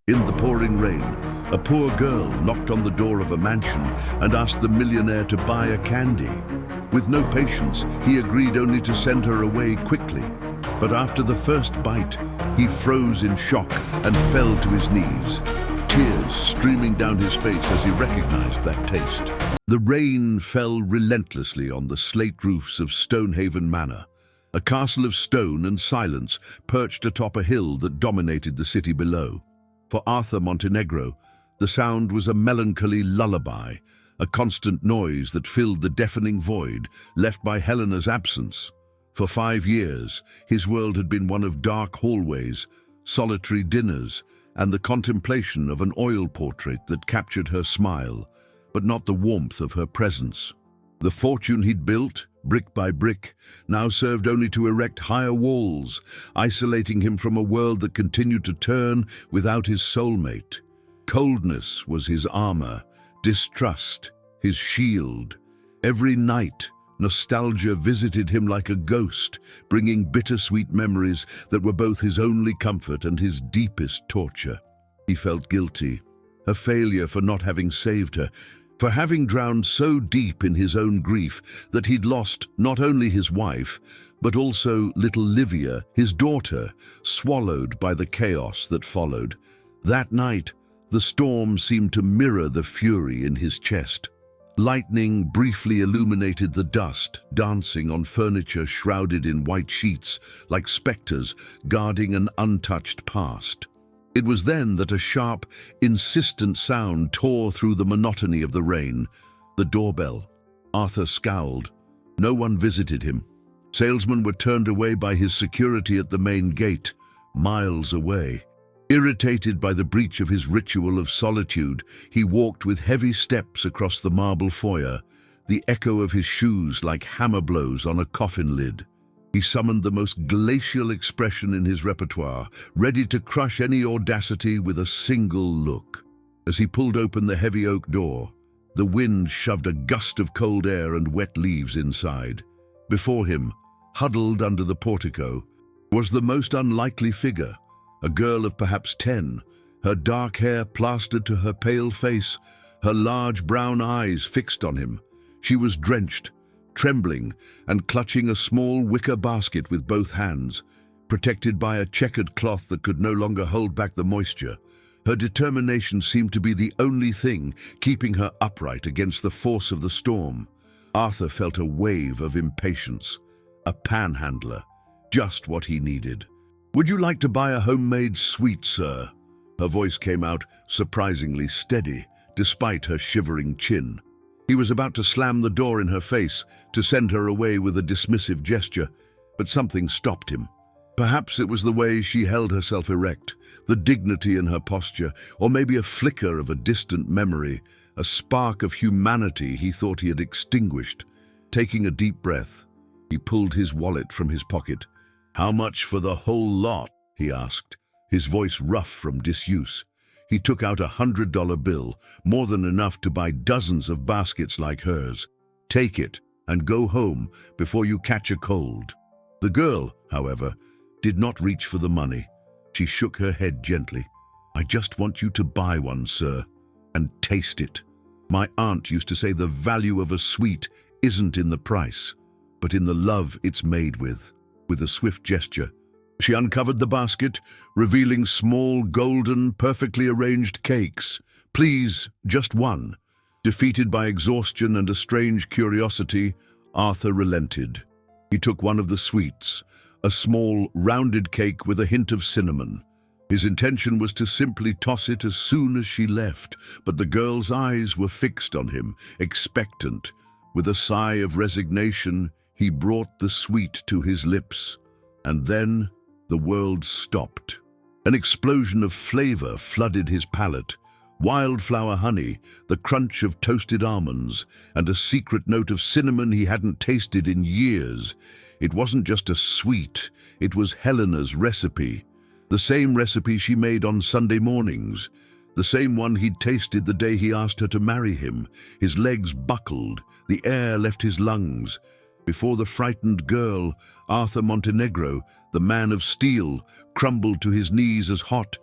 In the pouring rain, a poor girl knocked on the door of a mansion and asked the millionaire to buy a candy. With no patience, he agreed only to send her away quickly. But after the first bite, he froze in shock and fell to his knees, tears streaming down his face as he recognized that taste. The rain fell relentlessly on the slate roofs of Stonehaven Manor, a castle of stone and silence perched atop a hill that dominated the city below. For Arthur Montenegro, the sound was a melancholy lullaby, a constant noise that filled the deafening void left by Helena's absence. For 5 years, his world had been one of dark hallways, solitary dinners, and the contemplation of an oil portrait that captured her smile, but not the warmth of her presence. The fortune he'd built, brick by brick, now served only to erect higher walls, isolating him from a world that continued to turn without his soulmate. Coldness was his armor, distrust his shield. Every night, nostalgia visited him like a ghost, bringing bittersweet memories that were both his only comfort and his deepest torture. He felt guilty, a failure for not having saved her, for having drowned so deep in his own grief that he'd lost not only his wife, but also little Livia, his daughter, swallowed by the chaos that followed. That night, the storm seemed to mirror the fury in his chest. Lightning briefly illuminated the dust, dancing on furniture shrouded in white sheets, like specters guarding an untouched past. It was then that a sharp, insistent sound tore through the monotony of the rain. The doorbell. Arthur scowled. No one visited him. Salesmen were turned away by his security at the main gate, miles away. Irritated by the breach of his ritual of solitude, he walked with heavy steps across the marble foyer, the echo of his shoes like hammer blows on a coffin lid. He summoned the most glacial expression in his repertoire, ready to crush any audacity with a single look. As he pulled open the heavy oak door, the wind shoved a gust of cold air and wet leaves inside. Before him, huddled under the portico, was the most unlikely figure, a girl of perhaps 10, her dark hair plastered to her pale face, her large brown eyes fixed on him. She was drenched, trembling, and clutching a small wicker basket with both hands, protected by a checkered cloth that could no longer hold back the moisture. Her determination seemed to be the only thing keeping her upright against the force of the storm. Arthur felt a wave of impatience. A panhandler, just what he needed. "Would you like to buy a homemade sweet, sir?" Her voice came out surprisingly steady, despite her shivering chin. He was about to slam the door in her face, to send her away with a dismissive gesture, but something stopped him. Perhaps it was the way she held herself erect, the dignity in her posture, or maybe a flicker of a distant memory, a spark of humanity he thought he had extinguished. Taking a deep breath, he pulled his wallet from his pocket. "How much for the whole lot?" he asked, his voice rough from disuse. He took out a $100 bill, more than enough to buy dozens of baskets like hers. "Take it and go home before you catch a cold." The girl, however, did not reach for the money. She shook her head gently. "I just want you to buy one, sir, and taste it. My aunt used to say the value of a sweet isn't in the price, but in the love it's made with." With a swift gesture, she uncovered the basket, revealing small, golden, perfectly arranged cakes. "Please, just one." Defeated by exhaustion and a strange curiosity, Arthur relented. He took one of the sweets, a small, rounded cake with a hint of cinnamon. His intention was to simply toss it as soon as she left, but the girl's eyes were fixed on him, expectant. With a sigh of resignation, he brought the sweet to his lips, and then the world stopped. An explosion of flavor flooded his palate. Wildflower honey, the crunch of toasted almonds, and a secret note of cinnamon he hadn't tasted in years. It wasn't just a sweet, it was Helena's recipe. The same recipe she made on Sunday mornings. The same one he'd tasted the day he asked her to marry him. His legs buckled, the air left his lungs. Before the frightened girl, Arthur Montenegro, the man of steel, crumbled to his knees as hot,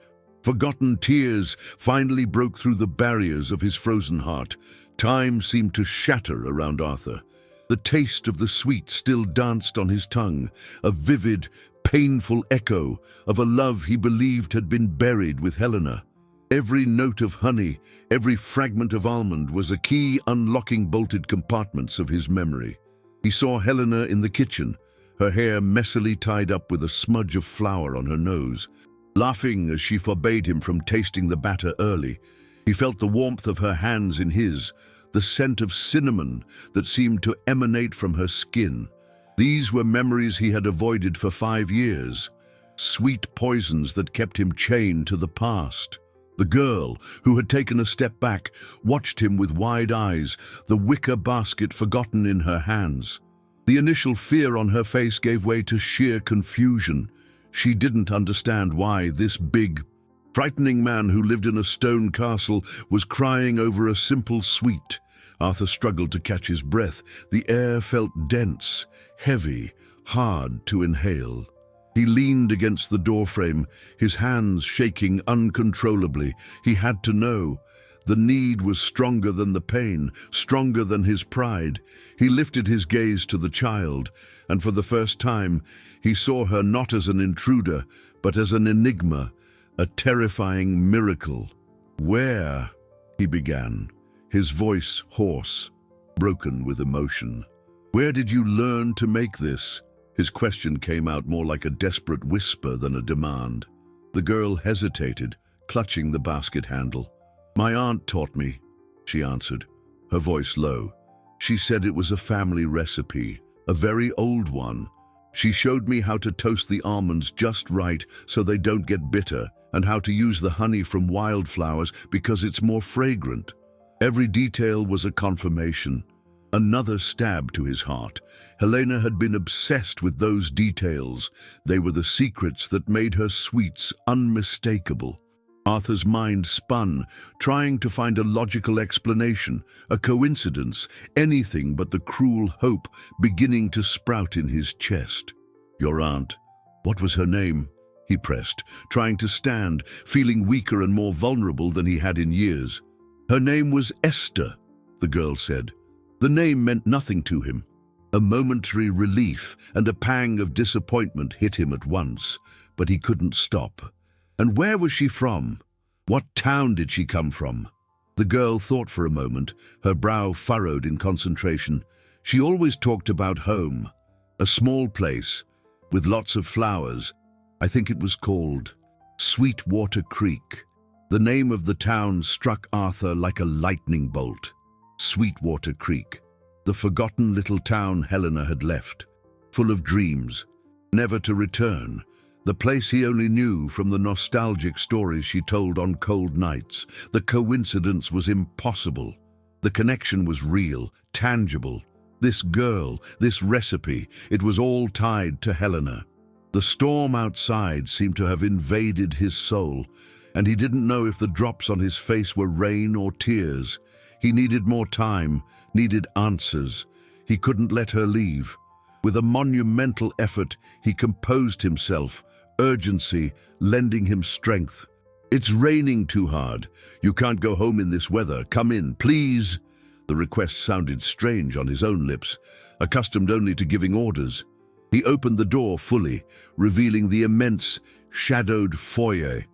Forgotten tears finally broke through the barriers of his frozen heart. Time seemed to shatter around Arthur. The taste of the sweet still danced on his tongue, a vivid, painful echo of a love he believed had been buried with Helena. Every note of honey, every fragment of almond was a key unlocking bolted compartments of his memory. He saw Helena in the kitchen, her hair messily tied up with a smudge of flour on her nose, laughing as she forbade him from tasting the batter early. He felt the warmth of her hands in his, the scent of cinnamon that seemed to emanate from her skin. These were memories he had avoided for 5 years, sweet poisons that kept him chained to the past. The girl, who had taken a step back, watched him with wide eyes, the wicker basket forgotten in her hands. The initial fear on her face gave way to sheer confusion. She didn't understand why this big, frightening man who lived in a stone castle was crying over a simple sweet. Arthur struggled to catch his breath. The air felt dense, heavy, hard to inhale. He leaned against the doorframe, his hands shaking uncontrollably. He had to know. The need was stronger than the pain, stronger than his pride. He lifted his gaze to the child, and for the first time, he saw her not as an intruder, but as an enigma, a terrifying miracle. "Where?" he began, his voice hoarse, broken with emotion. "Where did you learn to make this?" His question came out more like a desperate whisper than a demand. The girl hesitated, clutching the basket handle. "My aunt taught me," she answered, her voice low. "She said it was a family recipe, a very old one. She showed me how to toast the almonds just right so they don't get bitter, and how to use the honey from wildflowers because it's more fragrant." Every detail was a confirmation. Another stab to his heart. Helena had been obsessed with those details. They were the secrets that made her sweets unmistakable. Arthur's mind spun, trying to find a logical explanation, a coincidence, anything but the cruel hope beginning to sprout in his chest. "Your aunt, what was her name?" he pressed, trying to stand, feeling weaker and more vulnerable than he had in years. "Her name was Esther," the girl said. The name meant nothing to him. A momentary relief and a pang of disappointment hit him at once, but he couldn't stop. And where was she from? What town did she come from? The girl thought for a moment, her brow furrowed in concentration. She always talked about home, a small place with lots of flowers. I think it was called Sweetwater Creek. The name of the town struck Arthur like a lightning bolt. Sweetwater Creek, the forgotten little town Helena had left, full of dreams, never to return, the place he only knew from the nostalgic stories she told on cold nights. The coincidence was impossible. The connection was real, tangible. This girl, this recipe, it was all tied to Helena. The storm outside seemed to have invaded his soul, and he didn't know if the drops on his face were rain or tears. He needed more time, needed answers. He couldn't let her leave. With a monumental effort, he composed himself, urgency lending him strength. "It's raining too hard. You can't go home in this weather. Come in, please." The request sounded strange on his own lips, accustomed only to giving orders. He opened the door fully, revealing the immense, shadowed foyer.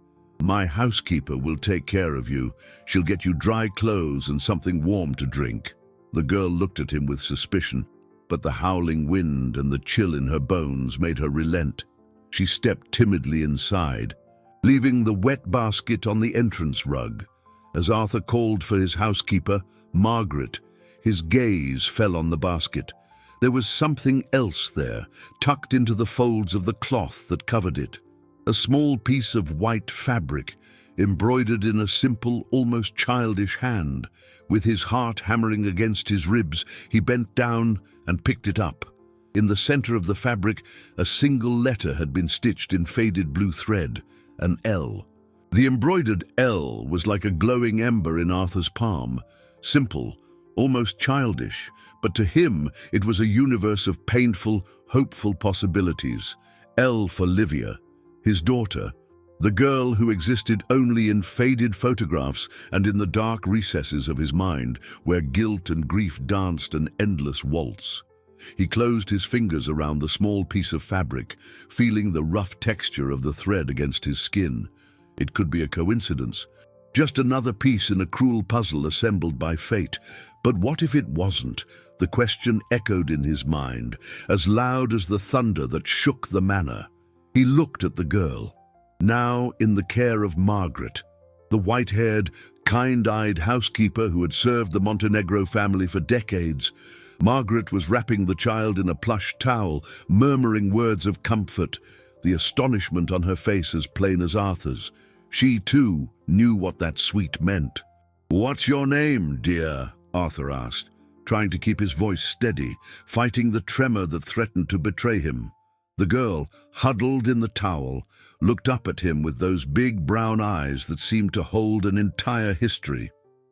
"My housekeeper will take care of you. She'll get you dry clothes and something warm to drink." The girl looked at him with suspicion, but the howling wind and the chill in her bones made her relent. She stepped timidly inside, leaving the wet basket on the entrance rug. As Arthur called for his housekeeper, Margaret, his gaze fell on the basket. There was something else there, tucked into the folds of the cloth that covered it. A small piece of white fabric, embroidered in a simple, almost childish hand. With his heart hammering against his ribs, he bent down and picked it up. In the center of the fabric, a single letter had been stitched in faded blue thread, an L. The embroidered L was like a glowing ember in Arthur's palm, simple, almost childish, but to him it was a universe of painful, hopeful possibilities. L for Livia, his daughter, The girl who existed only in faded photographs and in the dark recesses of his mind, where guilt and grief danced an endless waltz. He closed his fingers around the small piece of fabric, feeling the rough texture of the thread against his skin. It could be a coincidence, just another piece in a cruel puzzle assembled by fate. But what if it wasn't? The question echoed in his mind, as loud as the thunder that shook the manor. He looked at the girl, now in the care of Margaret, the white-haired, kind-eyed housekeeper who had served the Montenegro family for decades. Margaret was wrapping the child in a plush towel, murmuring words of comfort, the astonishment on her face as plain as Arthur's. She, too, knew what that sweet meant. "What's your name, dear?" Arthur asked, trying to keep his voice steady, fighting the tremor that threatened to betray him. The girl, huddled in the towel, looked up at him with those big brown eyes that seemed to hold an entire history.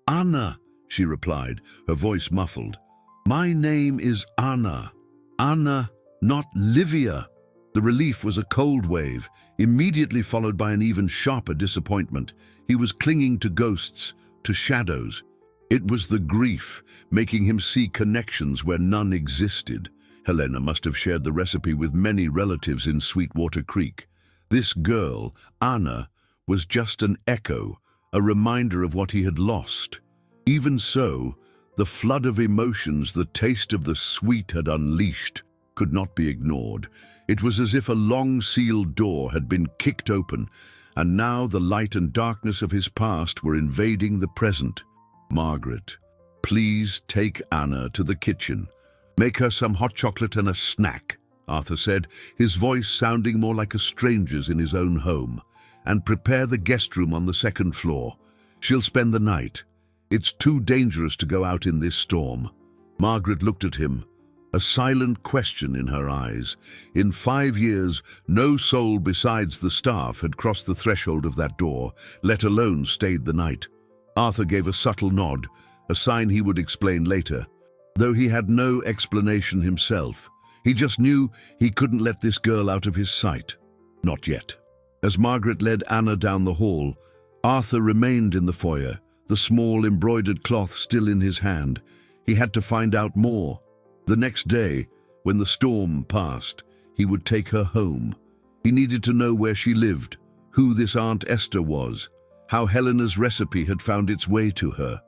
"Anna," she replied, her voice muffled. "My name is Anna. Anna, not Livia." The relief was a cold wave, immediately followed by an even sharper disappointment. He was clinging to ghosts, to shadows. It was the grief, making him see connections where none existed. Helena must have shared the recipe with many relatives in Sweetwater Creek. This girl, Anna, was just an echo, a reminder of what he had lost. Even so, the flood of emotions the taste of the sweet had unleashed could not be ignored. It was as if a long-sealed door had been kicked open, and now the light and darkness of his past were invading the present. "Margaret, please take Anna to the kitchen. Make her some hot chocolate and a snack," Arthur said, his voice sounding more like a stranger's in his own home. "And prepare the guest room on the second floor. She'll spend the night. It's too dangerous to go out in this storm." Margaret looked at him, a silent question in her eyes. In 5 years, no soul besides the staff had crossed the threshold of that door, let alone stayed the night. Arthur gave a subtle nod, a sign he would explain later, though he had no explanation himself. He just knew he couldn't let this girl out of his sight. Not yet. As Margaret led Anna down the hall, Arthur remained in the foyer, the small embroidered cloth still in his hand. He had to find out more. The next day, when the storm passed, he would take her home. He needed to know where she lived, who this Aunt Esther was, how Helena's recipe had found its way to her.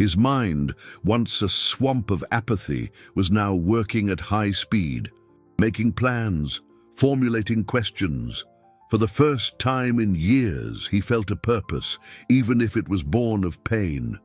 His mind, once a swamp of apathy, was now working at high speed, making plans, formulating questions. For the first time in years, he felt a purpose, even if it was born of pain.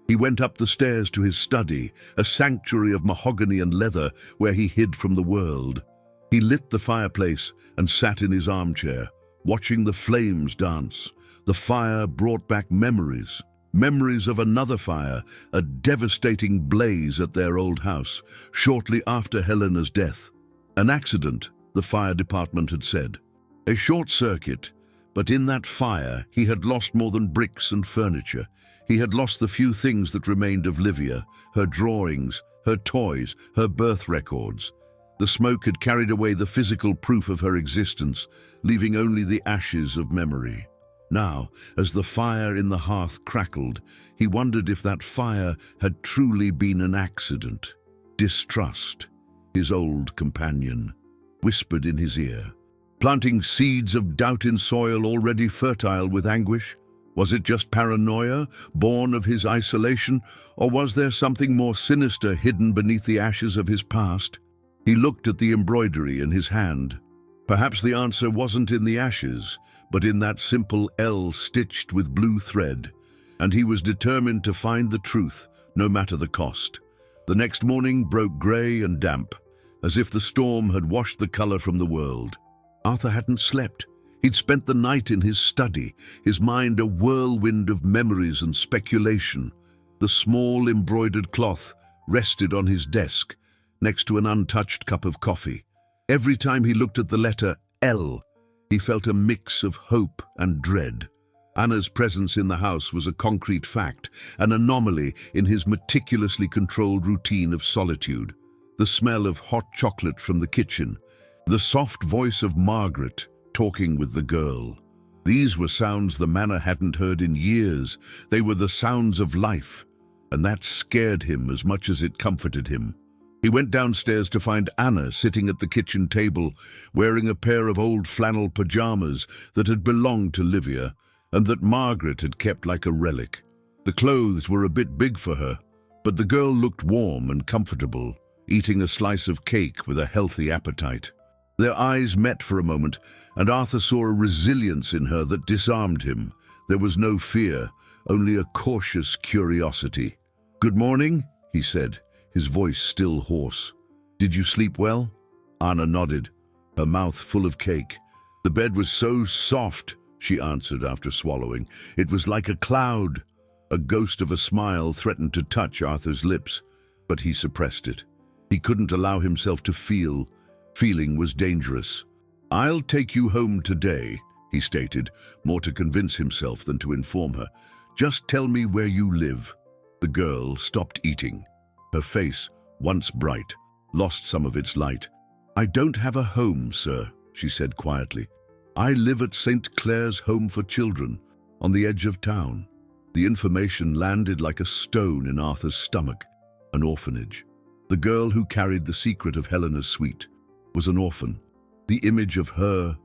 He went up the stairs to his study, a sanctuary of mahogany and leather where he hid from the world. He lit the fireplace and sat in his armchair, watching the flames dance. The fire brought back memories. Memories of another fire, a devastating blaze at their old house, shortly after Helena's death. An accident, the fire department had said. A short circuit, but in that fire he had lost more than bricks and furniture. He had lost the few things that remained of Livia, her drawings, her toys, her birth records. The smoke had carried away the physical proof of her existence, leaving only the ashes of memory. Now, as the fire in the hearth crackled, he wondered if that fire had truly been an accident. Distrust, his old companion, whispered in his ear, planting seeds of doubt in soil already fertile with anguish. Was it just paranoia, born of his isolation, or was there something more sinister hidden beneath the ashes of his past? He looked at the embroidery in his hand. Perhaps the answer wasn't in the ashes, but in that simple L stitched with blue thread, and he was determined to find the truth, no matter the cost. The next morning broke grey and damp, as if the storm had washed the color from the world. Arthur hadn't slept. He'd spent the night in his study, his mind a whirlwind of memories and speculation. The small embroidered cloth rested on his desk, next to an untouched cup of coffee. Every time he looked at the letter L, he felt a mix of hope and dread. Anna's presence in the house was a concrete fact, an anomaly in his meticulously controlled routine of solitude. The smell of hot chocolate from the kitchen, the soft voice of Margaret talking with the girl. These were sounds the manor hadn't heard in years. They were the sounds of life, and that scared him as much as it comforted him. He went downstairs to find Anna sitting at the kitchen table, wearing a pair of old flannel pajamas that had belonged to Livia and that Margaret had kept like a relic. The clothes were a bit big for her, but the girl looked warm and comfortable, eating a slice of cake with a healthy appetite. Their eyes met for a moment, and Arthur saw a resilience in her that disarmed him. There was no fear, only a cautious curiosity. "Good morning," he said, his voice still hoarse. "Did you sleep well?" Anna nodded, her mouth full of cake. "The bed was so soft," she answered after swallowing. "It was like a cloud." A ghost of a smile threatened to touch Arthur's lips, but he suppressed it. He couldn't allow himself to feel. Feeling was dangerous. "I'll take you home today," he stated, more to convince himself than to inform her. "Just tell me where you live." The girl stopped eating. Her face, once bright, lost some of its light. "I don't have a home, sir," she said quietly. "I live at St. Clair's Home for Children, on the edge of town." The information landed like a stone in Arthur's stomach. An orphanage. The girl who carried the secret of Helena's suite was an orphan. The image of her,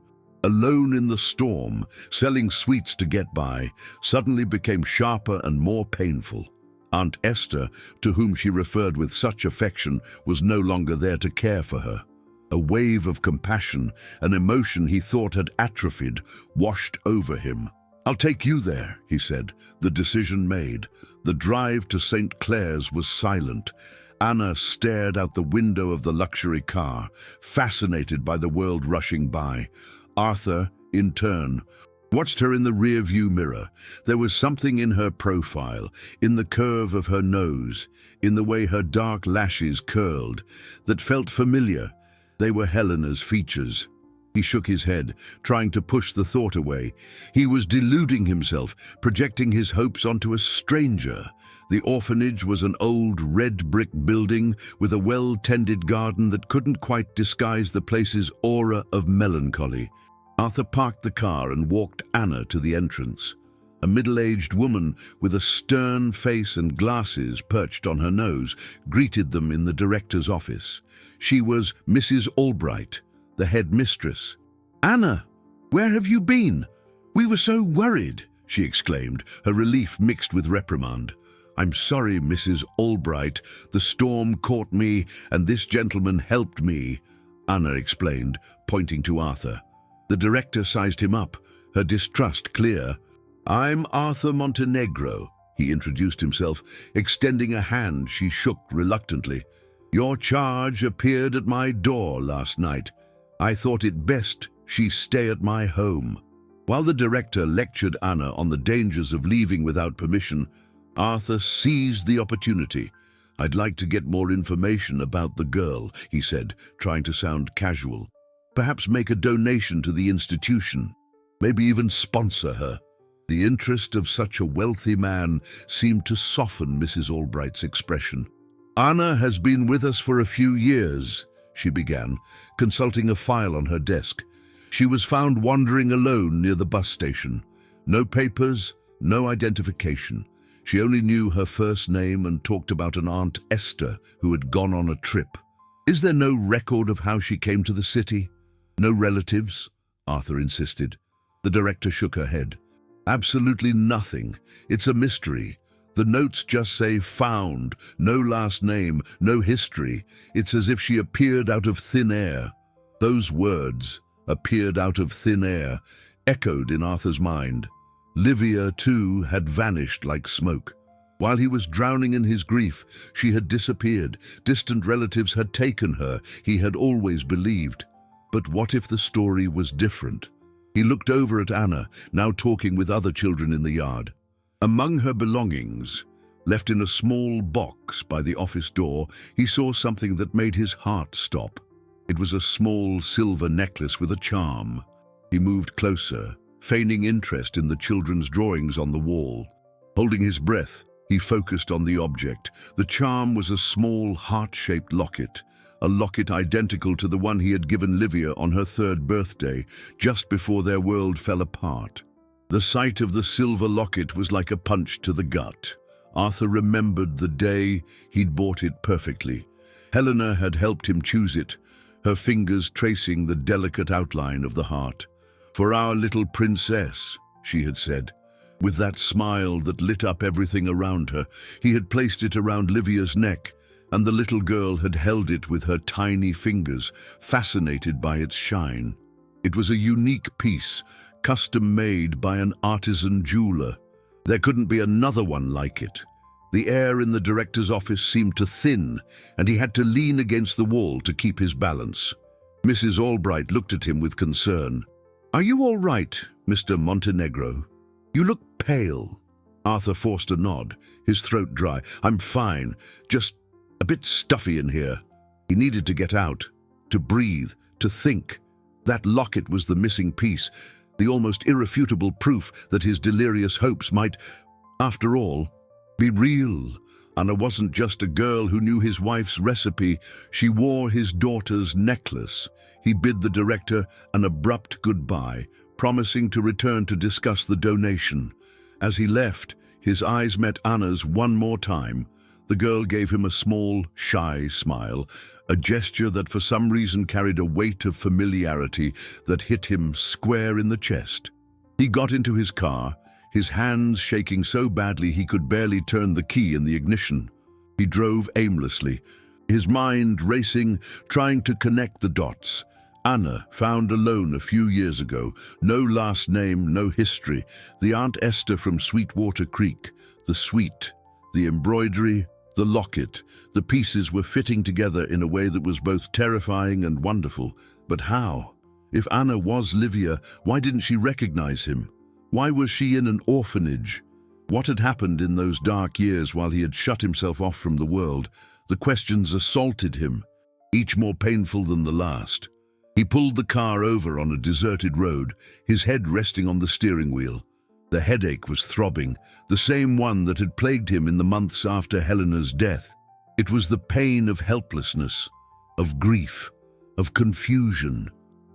alone in the storm, selling sweets to get by, suddenly became sharper and more painful. Aunt Esther, to whom she referred with such affection, was no longer there to care for her. A wave of compassion, an emotion he thought had atrophied, washed over him. "I'll take you there," he said, the decision made. The drive to St. Clair's was silent. Anna stared out the window of the luxury car, fascinated by the world rushing by. Arthur, in turn, watched her in the rear-view mirror. There was something in her profile, in the curve of her nose, in the way her dark lashes curled, that felt familiar. They were Helena's features. He shook his head, trying to push the thought away. He was deluding himself, projecting his hopes onto a stranger. The orphanage was an old red-brick building with a well-tended garden that couldn't quite disguise the place's aura of melancholy. Arthur parked the car and walked Anna to the entrance. A middle-aged woman with a stern face and glasses perched on her nose greeted them in the director's office. She was Mrs. Albright, the head mistress. "Anna, where have you been? We were so worried," she exclaimed, her relief mixed with reprimand. "I'm sorry, Mrs. Albright. The storm caught me, and this gentleman helped me," Anna explained, pointing to Arthur. The director sized him up, her distrust clear. "I'm Arthur Montenegro," he introduced himself, extending a hand she shook reluctantly. "Your charge appeared at my door last night. I thought it best she stay at my home." While the director lectured Anna on the dangers of leaving without permission, Arthur seized the opportunity. "I'd like to get more information about the girl," he said, trying to sound casual. "Perhaps make a donation to the institution. Maybe even sponsor her." The interest of such a wealthy man seemed to soften Mrs. Albright's expression. "Anna has been with us for a few years," she began, consulting a file on her desk. "She was found wandering alone near the bus station. No papers, no identification. She only knew her first name and talked about an Aunt Esther who had gone on a trip. Is there no record of how she came to the city? No relatives?" Arthur insisted. The director shook her head. "Absolutely nothing. It's a mystery. The notes just say found, no last name, no history. It's as if she appeared out of thin air." Those words, "appeared out of thin air," echoed in Arthur's mind. Livia, too, had vanished like smoke. While he was drowning in his grief, she had disappeared. Distant relatives had taken her, he had always believed. But what if the story was different? He looked over at Anna, now talking with other children in the yard. Among her belongings, left in a small box by the office door, he saw something that made his heart stop. It was a small silver necklace with a charm. He moved closer, feigning interest in the children's drawings on the wall. Holding his breath, he focused on the object. The charm was a small heart-shaped locket, a locket identical to the one he had given Livia on her 3rd birthday, just before their world fell apart. The sight of the silver locket was like a punch to the gut. Arthur remembered the day he'd bought it perfectly. Helena had helped him choose it, her fingers tracing the delicate outline of the heart. "For our little princess," she had said. With that smile that lit up everything around her, he had placed it around Livia's neck, and the little girl had held it with her tiny fingers, fascinated by its shine. It was a unique piece, custom-made by an artisan jeweler. There couldn't be another one like it. The air in the director's office seemed to thin, and he had to lean against the wall to keep his balance. Mrs. Albright looked at him with concern. "Are you all right, Mr. Montenegro? You look pale." Arthur forced a nod, his throat dry. "I'm fine, just a bit stuffy in here." He needed to get out, to breathe, to think. That locket was the missing piece, the almost irrefutable proof that his delirious hopes might, after all, be real. Anna wasn't just a girl who knew his wife's recipe, she wore his daughter's necklace. He bid the director an abrupt goodbye, promising to return to discuss the donation. As he left, his eyes met Anna's one more time. The girl gave him a small, shy smile, a gesture that for some reason carried a weight of familiarity that hit him square in the chest. He got into his car, his hands shaking so badly he could barely turn the key in the ignition. He drove aimlessly, his mind racing, trying to connect the dots. Anna, found alone a few years ago, no last name, no history, the Aunt Esther from Sweetwater Creek, the sweet, the embroidery, the locket. The pieces were fitting together in a way that was both terrifying and wonderful. But how? If Anna was Livia, why didn't she recognize him? Why was she in an orphanage? What had happened in those dark years while he had shut himself off from the world? The questions assaulted him, each more painful than the last. He pulled the car over on a deserted road, his head resting on the steering wheel. The headache was throbbing, the same one that had plagued him in the months after Helena's death. It was the pain of helplessness, of grief, of confusion.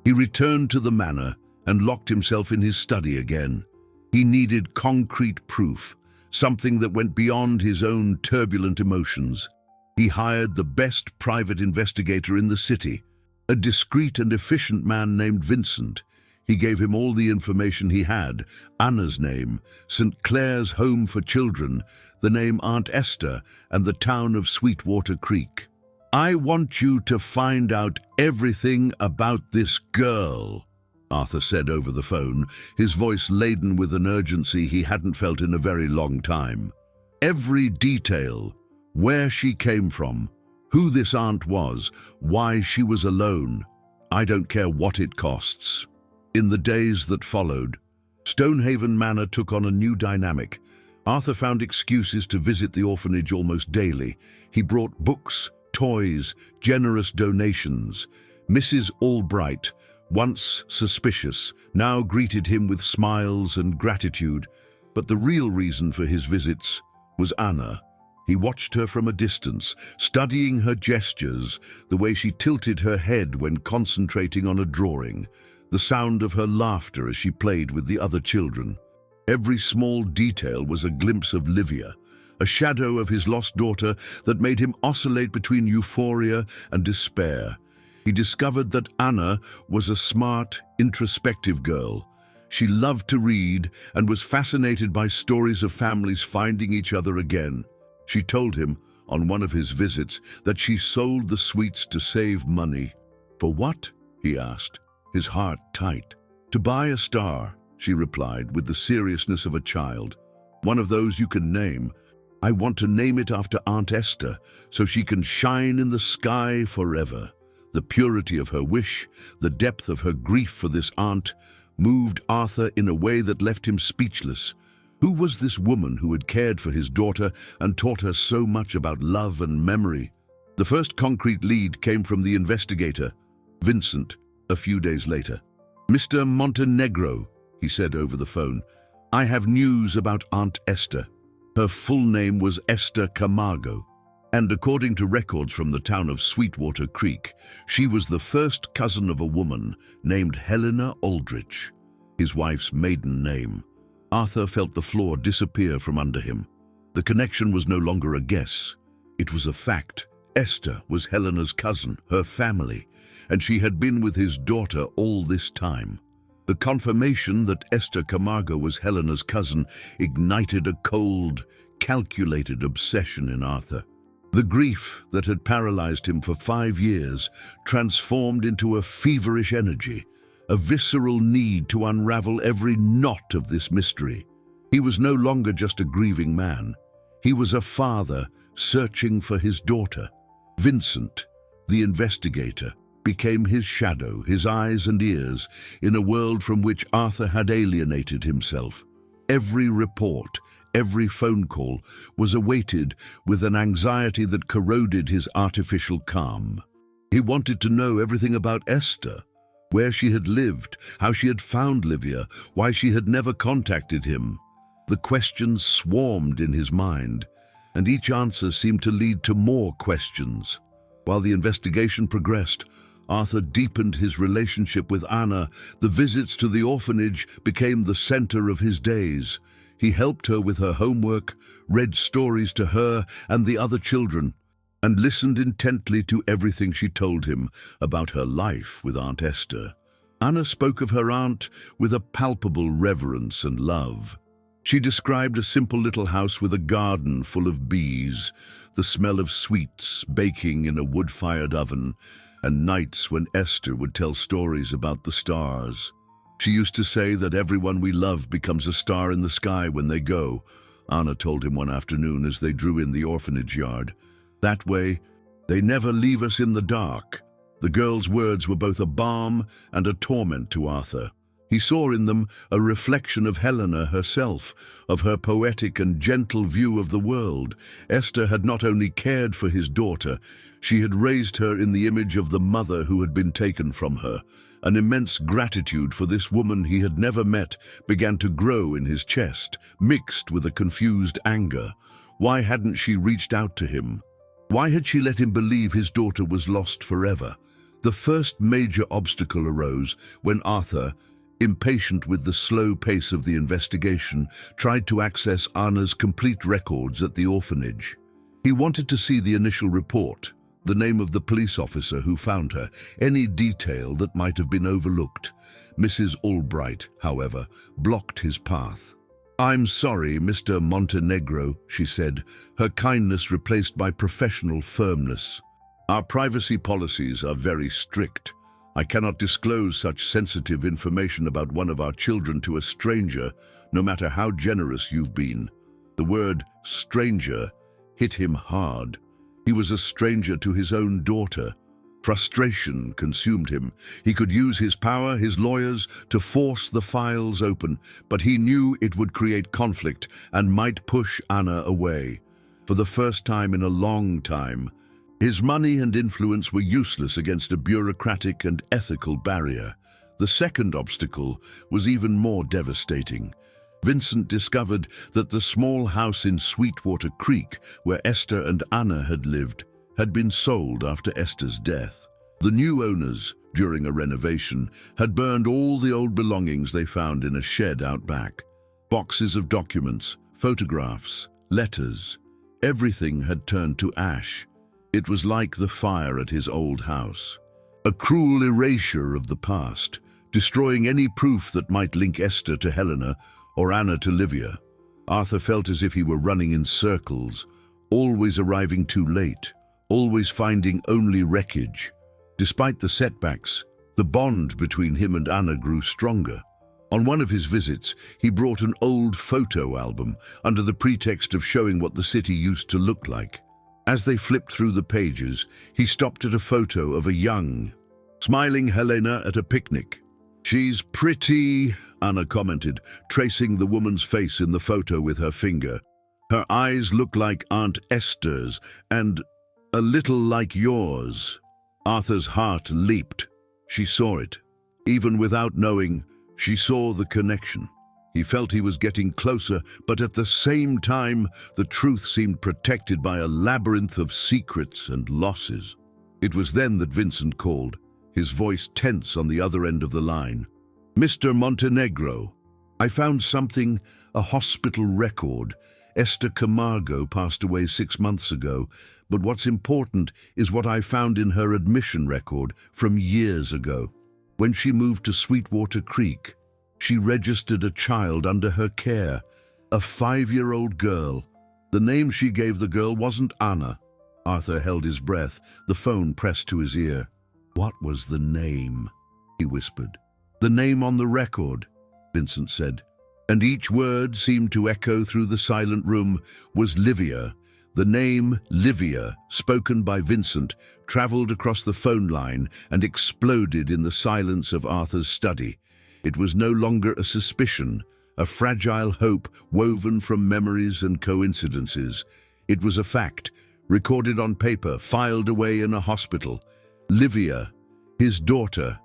He returned to the manor and locked himself in his study again. He needed concrete proof, something that went beyond his own turbulent emotions. He hired the best private investigator in the city, a discreet and efficient man named Vincent. He gave him all the information he had: Anna's name, St. Clair's Home for Children, the name Aunt Esther, and the town of Sweetwater Creek. "I want you to find out everything about this girl," Arthur said over the phone, his voice laden with an urgency he hadn't felt in a very long time. "Every detail, where she came from, who this aunt was, why she was alone. I don't care what it costs." In the days that followed, Stonehaven Manor took on a new dynamic. Arthur found excuses to visit the orphanage almost daily. He brought books, toys, generous donations. Mrs. Albright, once suspicious, now greeted him with smiles and gratitude. But the real reason for his visits was Anna. He watched her from a distance, studying her gestures, the way she tilted her head when concentrating on a drawing, the sound of her laughter as she played with the other children. Every small detail was a glimpse of Livia, a shadow of his lost daughter that made him oscillate between euphoria and despair. He discovered that Anna was a smart, introspective girl. She loved to read and was fascinated by stories of families finding each other again. She told him, on one of his visits, that she sold the sweets to save money. "For what?" he asked, his heart tight. "To buy a star," she replied with the seriousness of a child. "One of those you can name. I want to name it after Aunt Esther, so she can shine in the sky forever." The purity of her wish, the depth of her grief for this aunt, moved Arthur in a way that left him speechless. Who was this woman who had cared for his daughter and taught her so much about love and memory? The first concrete lead came from the investigator, Vincent, a few days later. "Mr. Montenegro," he said over the phone, "I have news about Aunt Esther. Her full name was Esther Camargo, and according to records from the town of Sweetwater Creek, she was the first cousin of a woman named Helena Aldrich, his wife's maiden name. Arthur felt the floor disappear from under him. The connection was no longer a guess. It was a fact. Esther was Helena's cousin, her family, and she had been with his daughter all this time. The confirmation that Esther Camargo was Helena's cousin ignited a cold, calculated obsession in Arthur. The grief that had paralyzed him for 5 years transformed into a feverish energy, a visceral need to unravel every knot of this mystery. He was no longer just a grieving man. He was a father searching for his daughter. Vincent, the investigator, became his shadow, his eyes and ears, in a world from which Arthur had alienated himself. Every report, every phone call was awaited with an anxiety that corroded his artificial calm. He wanted to know everything about Esther, where she had lived, how she had found Livia, why she had never contacted him. The questions swarmed in his mind, and each answer seemed to lead to more questions. While the investigation progressed, Arthur deepened his relationship with Anna. The visits to the orphanage became the center of his days. He helped her with her homework, read stories to her and the other children, and listened intently to everything she told him about her life with Aunt Esther. Anna spoke of her aunt with a palpable reverence and love. She described a simple little house with a garden full of bees, the smell of sweets baking in a wood-fired oven, and nights when Esther would tell stories about the stars. She used to say that everyone we love becomes a star in the sky when they go, Anna told him one afternoon as they drew in the orphanage yard. That way, they never leave us in the dark. The girl's words were both a balm and a torment to Arthur. He saw in them a reflection of Helena herself, of her poetic and gentle view of the world. Esther had not only cared for his daughter, she had raised her in the image of the mother who had been taken from her. An immense gratitude for this woman he had never met began to grow in his chest, mixed with a confused anger. Why hadn't she reached out to him? Why had she let him believe his daughter was lost forever? The first major obstacle arose when Arthur, impatient with the slow pace of the investigation, tried to access Anna's complete records at the orphanage. He wanted to see the initial report, the name of the police officer who found her, any detail that might have been overlooked. Mrs. Albright, however, blocked his path. "I'm sorry, Mr. Montenegro," she said, her kindness replaced by professional firmness. "Our privacy policies are very strict. I cannot disclose such sensitive information about one of our children to a stranger, no matter how generous you've been." The word stranger hit him hard. He was a stranger to his own daughter. Frustration consumed him. He could use his power, his lawyers, to force the files open, but he knew it would create conflict and might push Anna away. For the first time in a long time, his money and influence were useless against a bureaucratic and ethical barrier. The second obstacle was even more devastating. Vincent discovered that the small house in Sweetwater Creek, where Esther and Anna had lived, had been sold after Esther's death. The new owners, during a renovation, had burned all the old belongings they found in a shed out back. Boxes of documents, photographs, letters, everything had turned to ash. It was like the fire at his old house. A cruel erasure of the past, destroying any proof that might link Esther to Helena or Anna to Livia. Arthur felt as if he were running in circles, always arriving too late, always finding only wreckage. Despite the setbacks, the bond between him and Anna grew stronger. On one of his visits, he brought an old photo album under the pretext of showing what the city used to look like. As they flipped through the pages, he stopped at a photo of a young, smiling Helena at a picnic. "She's pretty," Anna commented, tracing the woman's face in the photo with her finger. "Her eyes look like Aunt Esther's and a little like yours." Arthur's heart leaped. She saw it. Even without knowing, she saw the connection. He felt he was getting closer, but at the same time, the truth seemed protected by a labyrinth of secrets and losses. It was then that Vincent called, his voice tense on the other end of the line. "Mr. Montenegro, I found something a hospital record. Esther Camargo passed away 6 months ago, but what's important is what I found in her admission record from years ago. When she moved to Sweetwater Creek, she registered a child under her care, a 5-year-old girl. The name she gave the girl wasn't Anna. Arthur held his breath, the phone pressed to his ear. "What was the name?" he whispered. "The name on the record," Vincent said. And each word seemed to echo through the silent room was Livia. The name Livia, spoken by Vincent, traveled across the phone line and exploded in the silence of Arthur's study. It was no longer a suspicion, a fragile hope woven from memories and coincidences. It was a fact, recorded on paper, filed away in a hospital. Livia, his daughter,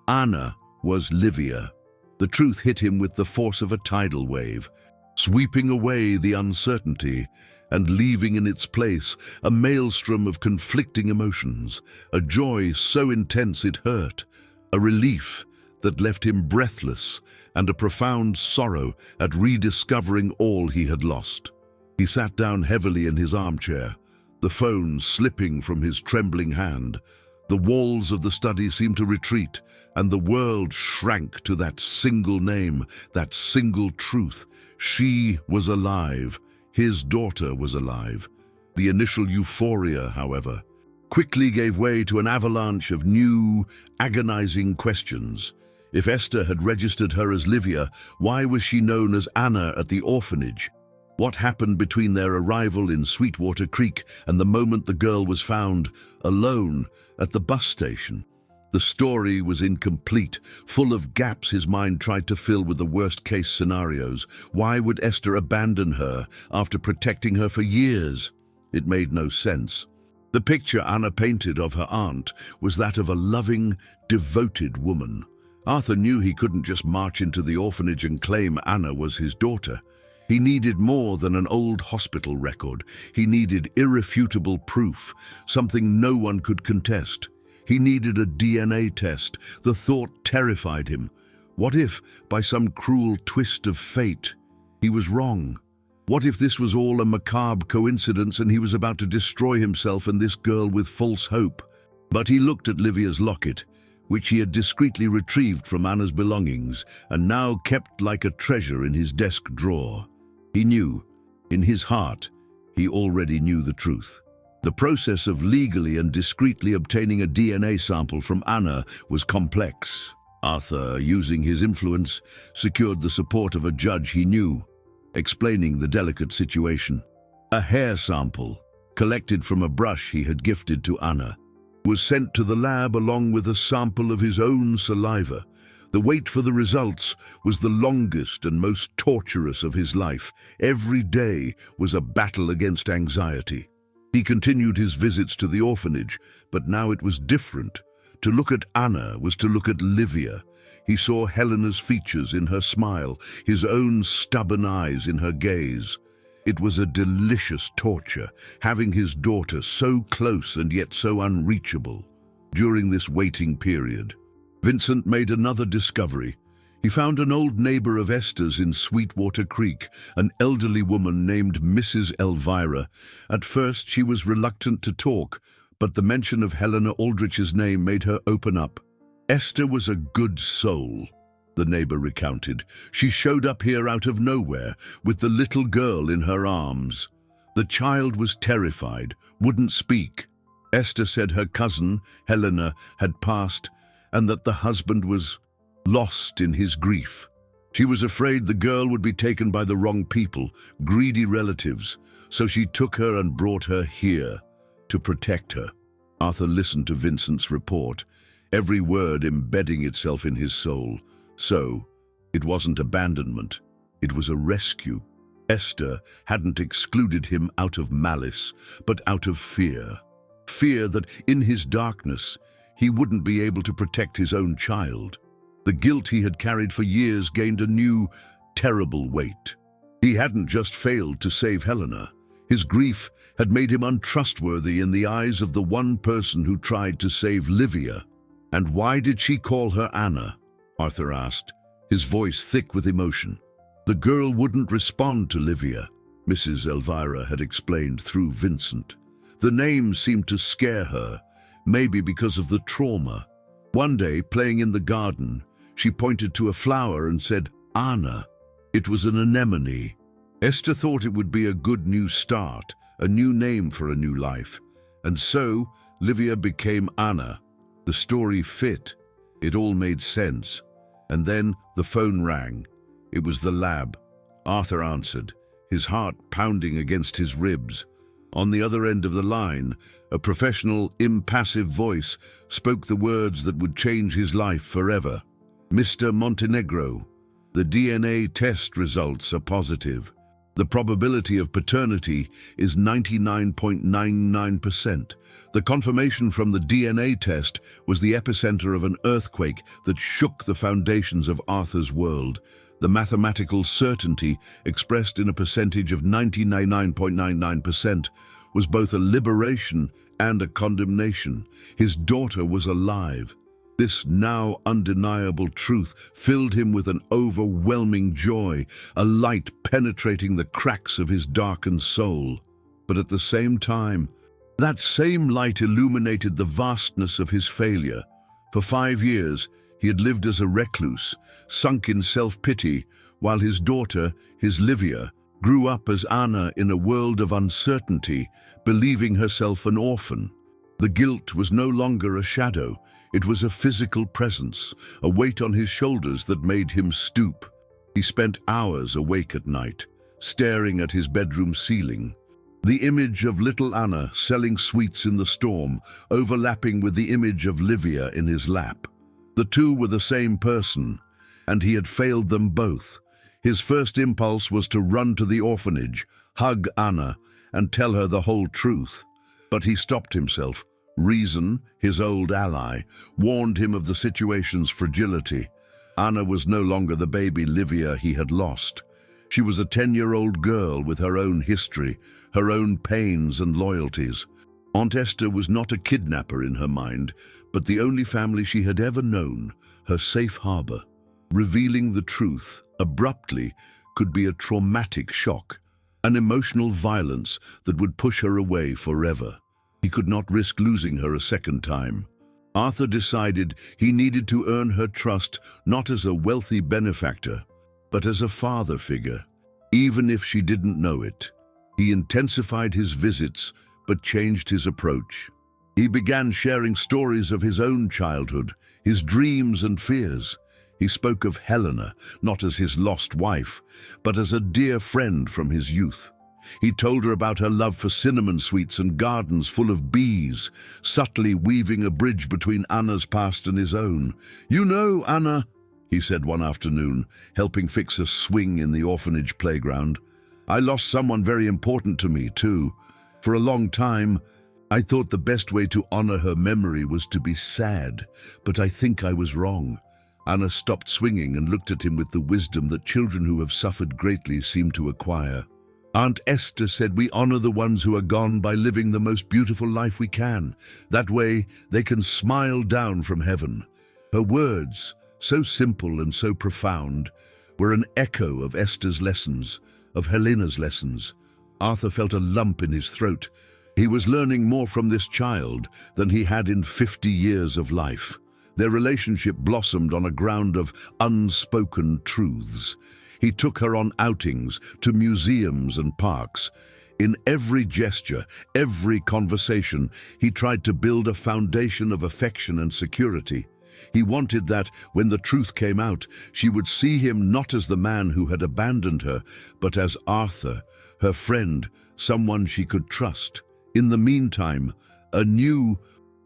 Anna, was Livia. The truth hit him with the force of a tidal wave, sweeping away the uncertainty and leaving in its place a maelstrom of conflicting emotions, a joy so intense it hurt, a relief that left him breathless, and a profound sorrow at rediscovering all he had lost. He sat down heavily in his armchair, the phone slipping from his trembling hand. The walls of the study seemed to retreat, and the world shrank to that single name, that single truth. She was alive. His daughter was alive. The initial euphoria, however, quickly gave way to an avalanche of new, agonizing questions. If Esther had registered her as Livia, why was she known as Anna at the orphanage? What happened between their arrival in Sweetwater Creek and the moment the girl was found, alone, at the bus station? The story was incomplete, full of gaps his mind tried to fill with the worst-case scenarios. Why would Esther abandon her after protecting her for years? It made no sense. The picture Anna painted of her aunt was that of a loving, devoted woman. Arthur knew he couldn't just march into the orphanage and claim Anna was his daughter. He needed more than an old hospital record. He needed irrefutable proof, something no one could contest. He needed a DNA test. The thought terrified him. What if, by some cruel twist of fate, he was wrong? What if this was all a macabre coincidence and he was about to destroy himself and this girl with false hope? But he looked at Livia's locket, which he had discreetly retrieved from Anna's belongings and now kept like a treasure in his desk drawer. He knew, in his heart, he already knew the truth. The process of legally and discreetly obtaining a DNA sample from Anna was complex. Arthur, using his influence, secured the support of a judge he knew, explaining the delicate situation. A hair sample, collected from a brush he had gifted to Anna, was sent to the lab along with a sample of his own saliva. The wait for the results was the longest and most torturous of his life. Every day was a battle against anxiety. He continued his visits to the orphanage, but now it was different. To look at Anna was to look at Livia. He saw Helena's features in her smile, his own stubborn eyes in her gaze. It was a delicious torture, having his daughter so close and yet so unreachable. During this waiting period, Vincent made another discovery. He found an old neighbor of Esther's in Sweetwater Creek, an elderly woman named Mrs. Elvira. At first, she was reluctant to talk, but the mention of Helena Aldrich's name made her open up. Esther was a good soul, the neighbor recounted. She showed up here out of nowhere, with the little girl in her arms. The child was terrified, wouldn't speak. Esther said her cousin, Helena, had passed, and that the husband was lost in his grief. She was afraid the girl would be taken by the wrong people, greedy relatives, so she took her and brought her here to protect her. Arthur listened to Vincent's report, every word embedding itself in his soul. So, it wasn't abandonment, it was a rescue. Esther hadn't excluded him out of malice, but out of fear. Fear that in his darkness, he wouldn't be able to protect his own child. The guilt he had carried for years gained a new, terrible weight. He hadn't just failed to save Helena. His grief had made him untrustworthy in the eyes of the one person who tried to save Livia. And why did she call her Anna? Arthur asked, his voice thick with emotion. The girl wouldn't respond to Livia, Mrs. Elvira had explained through Vincent. The name seemed to scare her, maybe because of the trauma. One day, playing in the garden, she pointed to a flower and said, "Anna." It was an anemone. Esther thought it would be a good new start, a new name for a new life. And so, Livia became Anna. The story fit. It all made sense. And then the phone rang. It was the lab. Arthur answered, his heart pounding against his ribs. On the other end of the line, a professional, impassive voice spoke the words that would change his life forever. "Mr. Montenegro, the DNA test results are positive. The probability of paternity is 99.99%. The confirmation from the DNA test was the epicenter of an earthquake that shook the foundations of Arthur's world. The mathematical certainty, expressed in a percentage of 99.99%, was both a liberation and a condemnation. His daughter was alive. This now undeniable truth filled him with an overwhelming joy, a light penetrating the cracks of his darkened soul. But at the same time, that same light illuminated the vastness of his failure. For 5 years, he had lived as a recluse, sunk in self-pity, while his daughter, his Livia, grew up as Anna in a world of uncertainty, believing herself an orphan. The guilt was no longer a shadow. It was a physical presence, a weight on his shoulders that made him stoop. He spent hours awake at night, staring at his bedroom ceiling. The image of little Anna selling sweets in the storm, overlapping with the image of Livia in his lap. The two were the same person, and he had failed them both. His first impulse was to run to the orphanage, hug Anna, and tell her the whole truth. But he stopped himself. Reason, his old ally, warned him of the situation's fragility. Anna was no longer the baby Livia he had lost. She was a 10-year-old girl with her own history, her own pains and loyalties. Aunt Esther was not a kidnapper in her mind, but the only family she had ever known, her safe harbor. Revealing the truth, abruptly, could be a traumatic shock, an emotional violence that would push her away forever. He could not risk losing her a second time. Arthur decided he needed to earn her trust not as a wealthy benefactor, but as a father figure, even if she didn't know it. He intensified his visits, but changed his approach. He began sharing stories of his own childhood, his dreams and fears. He spoke of Helena, not as his lost wife, but as a dear friend from his youth. He told her about her love for cinnamon sweets and gardens full of bees, subtly weaving a bridge between Anna's past and his own. "You know, Anna," he said one afternoon, helping fix a swing in the orphanage playground, "I lost someone very important to me, too. For a long time, I thought the best way to honor her memory was to be sad, but I think I was wrong." Anna stopped swinging and looked at him with the wisdom that children who have suffered greatly seem to acquire. "Aunt Esther said we honor the ones who are gone by living the most beautiful life we can. That way, they can smile down from heaven." Her words, so simple and so profound, were an echo of Esther's lessons, of Helena's lessons. Arthur felt a lump in his throat. He was learning more from this child than he had in 50 years of life. Their relationship blossomed on a ground of unspoken truths. He took her on outings, to museums and parks. In every gesture, every conversation, he tried to build a foundation of affection and security. He wanted that, when the truth came out, she would see him not as the man who had abandoned her, but as Arthur, her friend, someone she could trust. In the meantime, a new,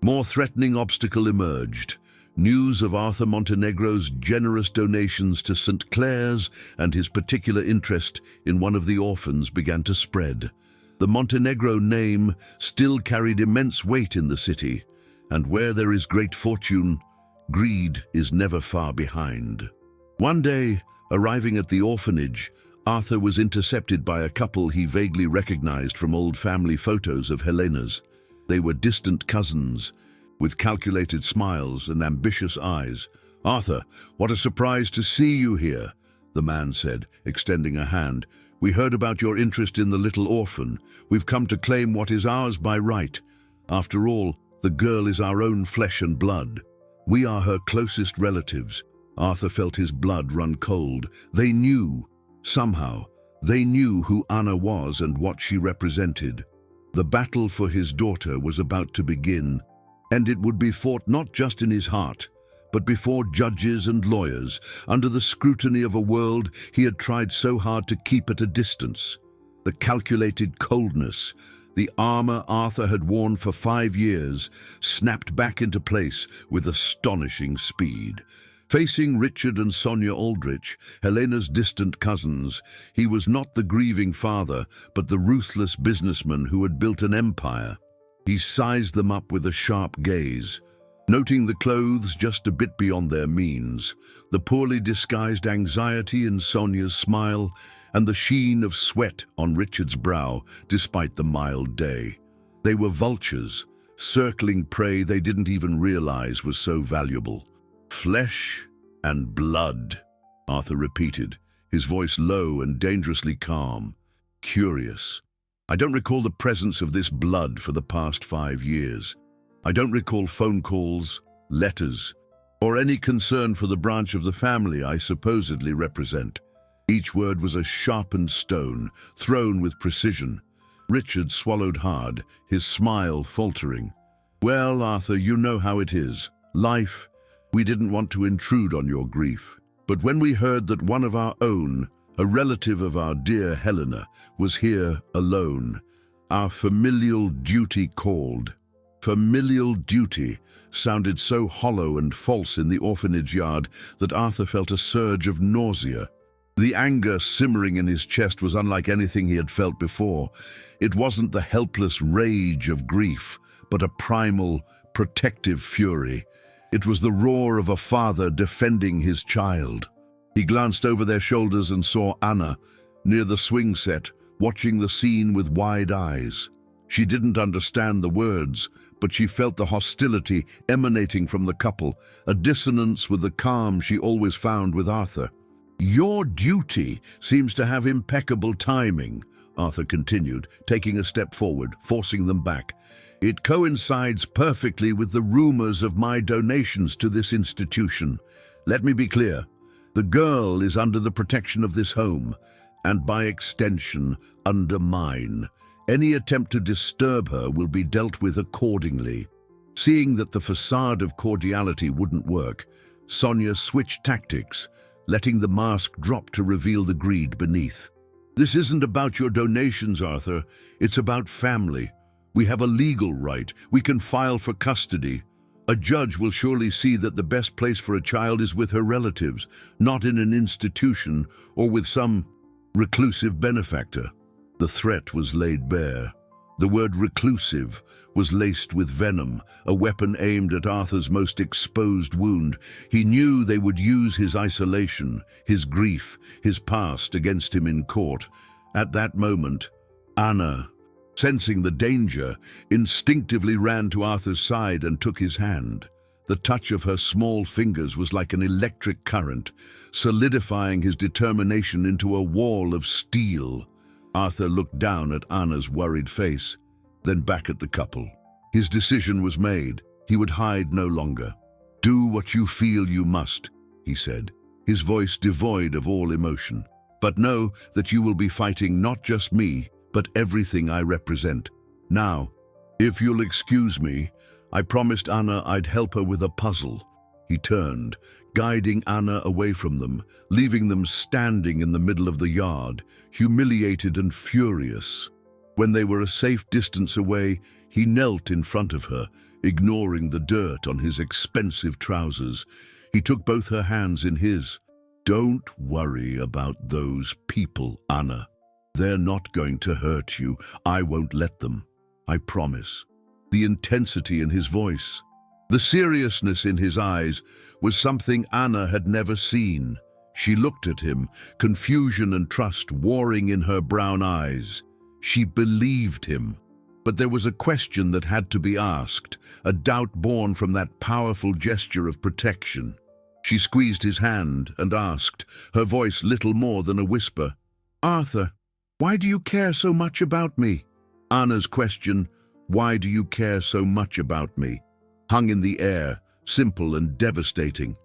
more threatening obstacle emerged. News of Arthur Montenegro's generous donations to St. Clair's and his particular interest in one of the orphans began to spread. The Montenegro name still carried immense weight in the city, and where there is great fortune, greed is never far behind. One day, arriving at the orphanage, Arthur was intercepted by a couple he vaguely recognized from old family photos of Helena's. They were distant cousins, with calculated smiles and ambitious eyes. "Arthur, what a surprise to see you here," the man said, extending a hand. "We heard about your interest in the little orphan. We've come to claim what is ours by right. After all, the girl is our own flesh and blood. We are her closest relatives." Arthur felt his blood run cold. They knew, somehow, they knew who Anna was and what she represented. The battle for his daughter was about to begin, and it would be fought not just in his heart, but before judges and lawyers, under the scrutiny of a world he had tried so hard to keep at a distance. The calculated coldness, the armor Arthur had worn for 5 years, snapped back into place with astonishing speed. Facing Richard and Sonia Aldrich, Helena's distant cousins, he was not the grieving father, but the ruthless businessman who had built an empire. He sized them up with a sharp gaze, noting the clothes just a bit beyond their means, the poorly disguised anxiety in Sonia's smile, and the sheen of sweat on Richard's brow despite the mild day. They were vultures, circling prey they didn't even realize was so valuable. "Flesh and blood," Arthur repeated, his voice low and dangerously calm. "Curious. I don't recall the presence of this blood for the past 5 years. I don't recall phone calls, letters, or any concern for the branch of the family I supposedly represent." Each word was a sharpened stone, thrown with precision. Richard swallowed hard, his smile faltering. "Well, Arthur, you know how it is. Life. We didn't want to intrude on your grief. But when we heard that one of our own, a relative of our dear Helena, was here alone, our familial duty called." Familial duty sounded so hollow and false in the orphanage yard that Arthur felt a surge of nausea. The anger simmering in his chest was unlike anything he had felt before. It wasn't the helpless rage of grief, but a primal, protective fury. It was the roar of a father defending his child. He glanced over their shoulders and saw Anna, near the swing set, watching the scene with wide eyes. She didn't understand the words, but she felt the hostility emanating from the couple, a dissonance with the calm she always found with Arthur. "Your duty seems to have impeccable timing," Arthur continued, taking a step forward, forcing them back. "It coincides perfectly with the rumors of my donations to this institution. Let me be clear. The girl is under the protection of this home, and by extension, under mine. Any attempt to disturb her will be dealt with accordingly." Seeing that the facade of cordiality wouldn't work, Sonia switched tactics, letting the mask drop to reveal the greed beneath. "This isn't about your donations, Arthur. It's about family. We have a legal right. We can file for custody. A judge will surely see that the best place for a child is with her relatives, not in an institution or with some reclusive benefactor." The threat was laid bare. The word reclusive was laced with venom, a weapon aimed at Arthur's most exposed wound. He knew they would use his isolation, his grief, his past against him in court. At that moment, Anna, sensing the danger, instinctively ran to Arthur's side and took his hand. The touch of her small fingers was like an electric current, solidifying his determination into a wall of steel. Arthur looked down at Anna's worried face, then back at the couple. His decision was made. He would hide no longer. "Do what you feel you must," he said, his voice devoid of all emotion. "But know that you will be fighting not just me, but everything I represent. Now, if you'll excuse me, I promised Anna I'd help her with a puzzle." He turned, guiding Anna away from them, leaving them standing in the middle of the yard, humiliated and furious. When they were a safe distance away, he knelt in front of her, ignoring the dirt on his expensive trousers. He took both her hands in his. "Don't worry about those people, Anna. They're not going to hurt you. I won't let them. I promise." The intensity in his voice, the seriousness in his eyes, was something Anna had never seen. She looked at him, confusion and trust warring in her brown eyes. She believed him. But there was a question that had to be asked, a doubt born from that powerful gesture of protection. She squeezed his hand and asked, her voice little more than a whisper, "Arthur, why do you care so much about me?" Anna's question, "Why do you care so much about me?" hung in the air, simple and devastating.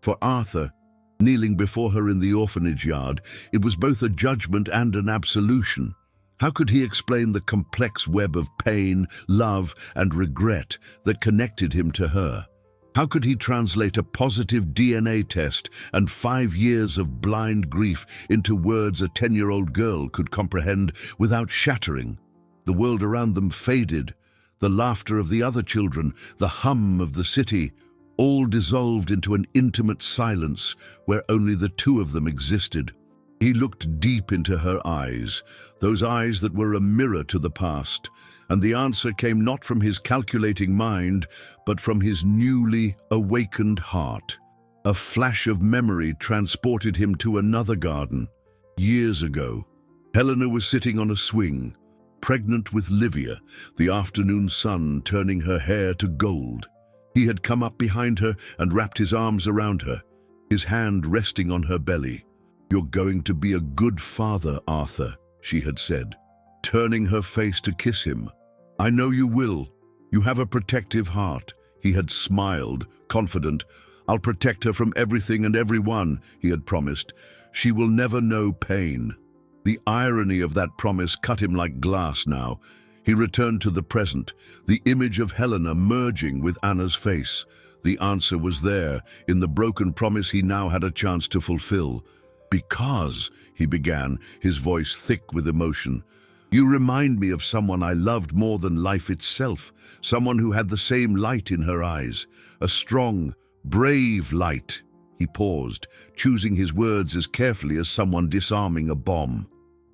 For Arthur, kneeling before her in the orphanage yard, it was both a judgment and an absolution. How could he explain the complex web of pain, love, and regret that connected him to her? How could he translate a positive DNA test and 5 years of blind grief into words a 10-year-old girl could comprehend without shattering? The world around them faded, the laughter of the other children, the hum of the city, all dissolved into an intimate silence where only the two of them existed. He looked deep into her eyes, those eyes that were a mirror to the past, and the answer came not from his calculating mind, but from his newly awakened heart. A flash of memory transported him to another garden. Years ago, Helena was sitting on a swing, pregnant with Livia, the afternoon sun turning her hair to gold. He had come up behind her and wrapped his arms around her, his hand resting on her belly. "You're going to be a good father, Arthur," she had said, turning her face to kiss him. "I know you will. You have a protective heart." He had smiled, confident. "I'll protect her from everything and everyone," he had promised. "She will never know pain." The irony of that promise cut him like glass now. He returned to the present, the image of Helena merging with Anna's face. The answer was there, in the broken promise he now had a chance to fulfill. "Because," he began, his voice thick with emotion, "you remind me of someone I loved more than life itself, someone who had the same light in her eyes, a strong, brave light." He paused, choosing his words as carefully as someone disarming a bomb.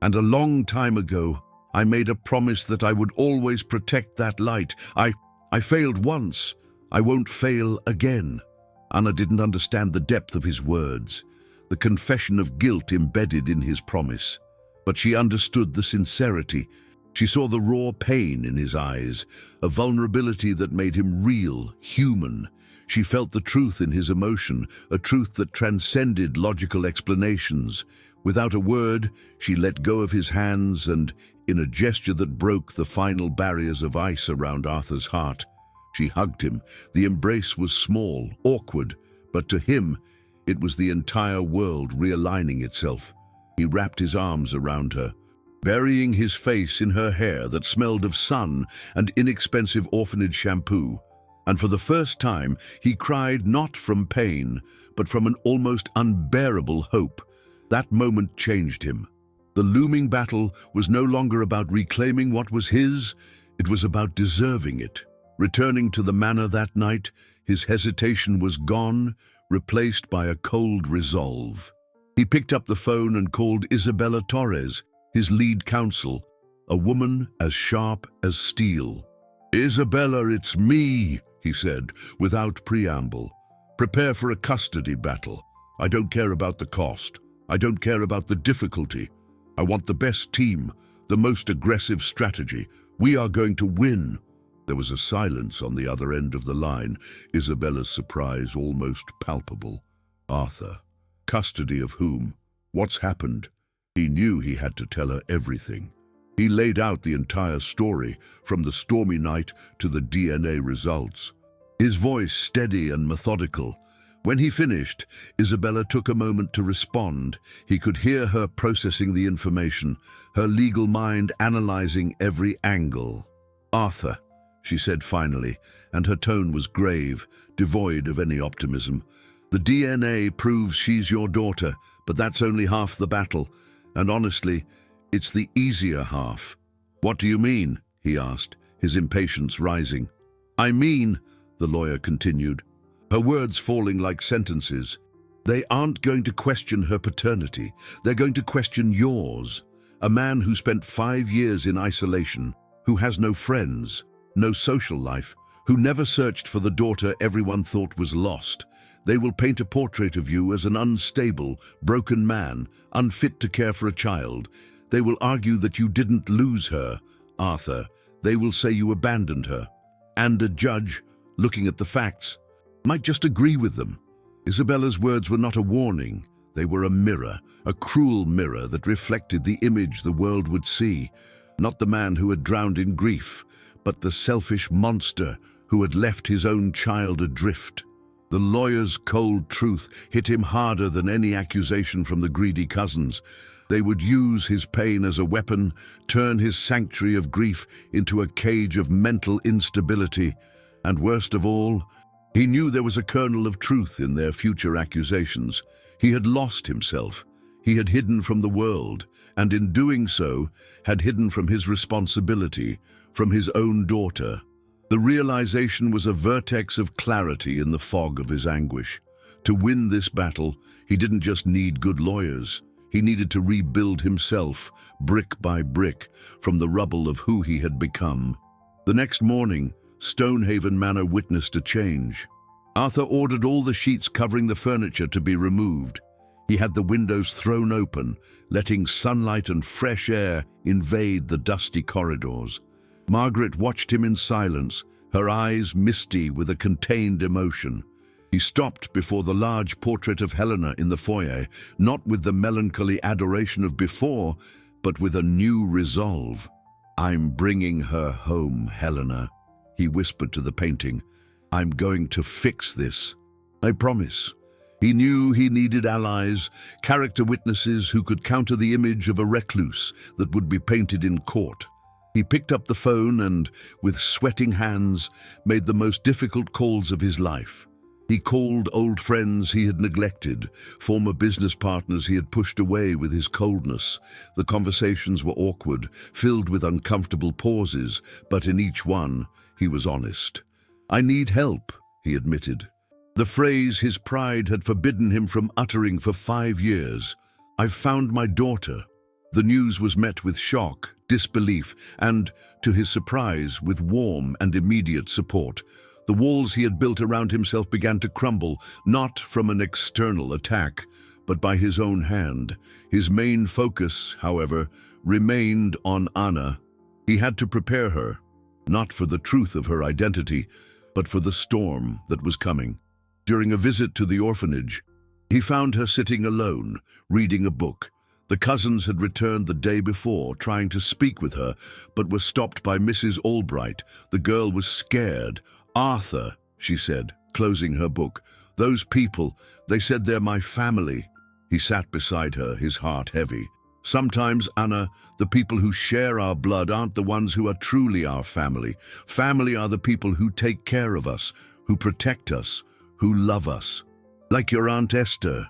"And a long time ago, I made a promise that I would always protect that light. I failed once. I won't fail again." Anna didn't understand the depth of his words, the confession of guilt embedded in his promise. But she understood the sincerity. She saw the raw pain in his eyes, a vulnerability that made him real, human. She felt the truth in his emotion, a truth that transcended logical explanations. Without a word, she let go of his hands and, in a gesture that broke the final barriers of ice around Arthur's heart, she hugged him. The embrace was small, awkward, but to him, it was the entire world realigning itself. He wrapped his arms around her, burying his face in her hair that smelled of sun and inexpensive orphanage shampoo. And for the first time, he cried not from pain, but from an almost unbearable hope. That moment changed him. The looming battle was no longer about reclaiming what was his, it was about deserving it. Returning to the manor that night, his hesitation was gone, replaced by a cold resolve. He picked up the phone and called Isabella Torres, his lead counsel, a woman as sharp as steel. "Isabella, it's me," he said, without preamble. "Prepare for a custody battle. I don't care about the cost. I don't care about the difficulty. I want the best team, the most aggressive strategy. We are going to win." There was a silence on the other end of the line, Isabella's surprise almost palpable. "Arthur, custody of whom? What's happened?" He knew he had to tell her everything. He laid out the entire story, from the stormy night to the DNA results. His voice steady and methodical. When he finished, Isabella took a moment to respond. He could hear her processing the information, her legal mind analyzing every angle. "Arthur," she said finally, and her tone was grave, devoid of any optimism. "The DNA proves she's your daughter, but that's only half the battle. And honestly, it's the easier half." "What do you mean?" he asked, his impatience rising. "I mean," the lawyer continued, her words falling like sentences, "they aren't going to question her paternity. They're going to question yours. A man who spent 5 years in isolation, who has no friends, no social life, who never searched for the daughter everyone thought was lost. They will paint a portrait of you as an unstable, broken man, unfit to care for a child. They will argue that you didn't lose her, Arthur. They will say you abandoned her. And a judge, looking at the facts, might just agree with them. Isabella's words were not a warning. They were a mirror, a cruel mirror that reflected the image the world would see. Not the man who had drowned in grief, but the selfish monster who had left his own child adrift. The lawyer's cold truth hit him harder than any accusation from the greedy cousins. They would use his pain as a weapon, turn his sanctuary of grief into a cage of mental instability. And worst of all, he knew there was a kernel of truth in their future accusations. He had lost himself. He had hidden from the world, and in doing so, had hidden from his responsibility, from his own daughter. The realization was a vertex of clarity in the fog of his anguish. To win this battle, he didn't just need good lawyers. He needed to rebuild himself, brick by brick, from the rubble of who he had become. The next morning, Stonehaven Manor witnessed a change. Arthur ordered all the sheets covering the furniture to be removed. He had the windows thrown open, letting sunlight and fresh air invade the dusty corridors. Margaret watched him in silence, her eyes misty with a contained emotion. He stopped before the large portrait of Helena in the foyer, not with the melancholy adoration of before, but with a new resolve. "I'm bringing her home, Helena," he whispered to the painting. "I'm going to fix this. I promise." He knew he needed allies, character witnesses who could counter the image of a recluse that would be painted in court. He picked up the phone and, with sweating hands, made the most difficult calls of his life. He called old friends he had neglected, former business partners he had pushed away with his coldness. The conversations were awkward, filled with uncomfortable pauses, but in each one, he was honest. "I need help," he admitted. The phrase his pride had forbidden him from uttering for 5 years. "I've found my daughter." The news was met with shock, disbelief, and, to his surprise, with warm and immediate support. The walls he had built around himself began to crumble, not from an external attack, but by his own hand. His main focus, however, remained on Anna. He had to prepare her, not for the truth of her identity, but for the storm that was coming. During a visit to the orphanage, he found her sitting alone, reading a book. The cousins had returned the day before, trying to speak with her, but were stopped by Mrs. Albright. The girl was scared. "Arthur," she said, closing her book, "those people, they said they're my family." He sat beside her, his heart heavy. "Sometimes, Anna, the people who share our blood aren't the ones who are truly our family. Family are the people who take care of us, who protect us, who love us. Like your Aunt Esther."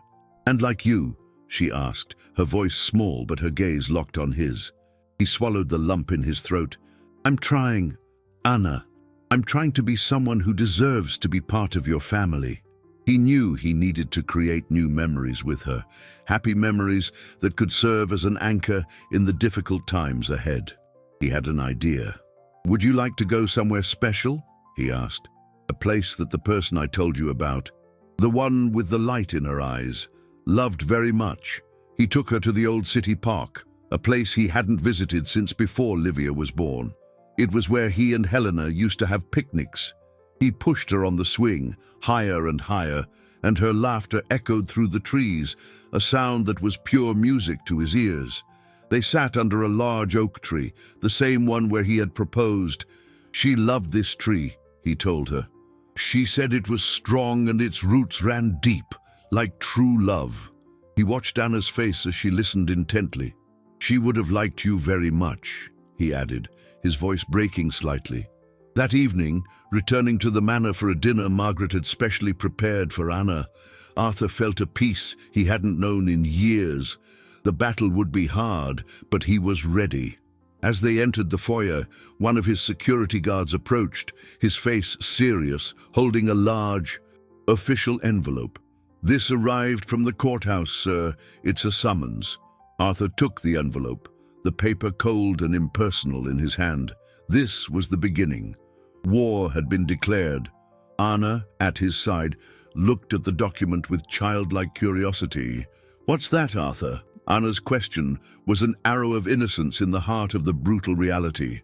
"And like you?" she asked, her voice small but her gaze locked on his. He swallowed the lump in his throat. "I'm trying, Anna. I'm trying to be someone who deserves to be part of your family." He knew he needed to create new memories with her, happy memories that could serve as an anchor in the difficult times ahead. He had an idea. "Would you like to go somewhere special?" he asked. "A place that the person I told you about, the one with the light in her eyes, loved very much." He took her to the old city park, a place he hadn't visited since before Livia was born. It was where he and Helena used to have picnics. He pushed her on the swing, higher and higher, and her laughter echoed through the trees, a sound that was pure music to his ears. They sat under a large oak tree, the same one where he had proposed. She loved this tree, he told her. She said it was strong and its roots ran deep, like true love. He watched Anna's face as she listened intently. "She would have liked you very much," he added, his voice breaking slightly. That evening, returning to the manor for a dinner Margaret had specially prepared for Anna, Arthur felt a peace he hadn't known in years. The battle would be hard, but he was ready. As they entered the foyer, one of his security guards approached, his face serious, holding a large, official envelope. "This arrived from the courthouse, sir. It's a summons." Arthur took the envelope, the paper cold and impersonal in his hand. This was the beginning. War had been declared. Anna, at his side, looked at the document with childlike curiosity. "What's that, Arthur?" Anna's question was an arrow of innocence in the heart of the brutal reality.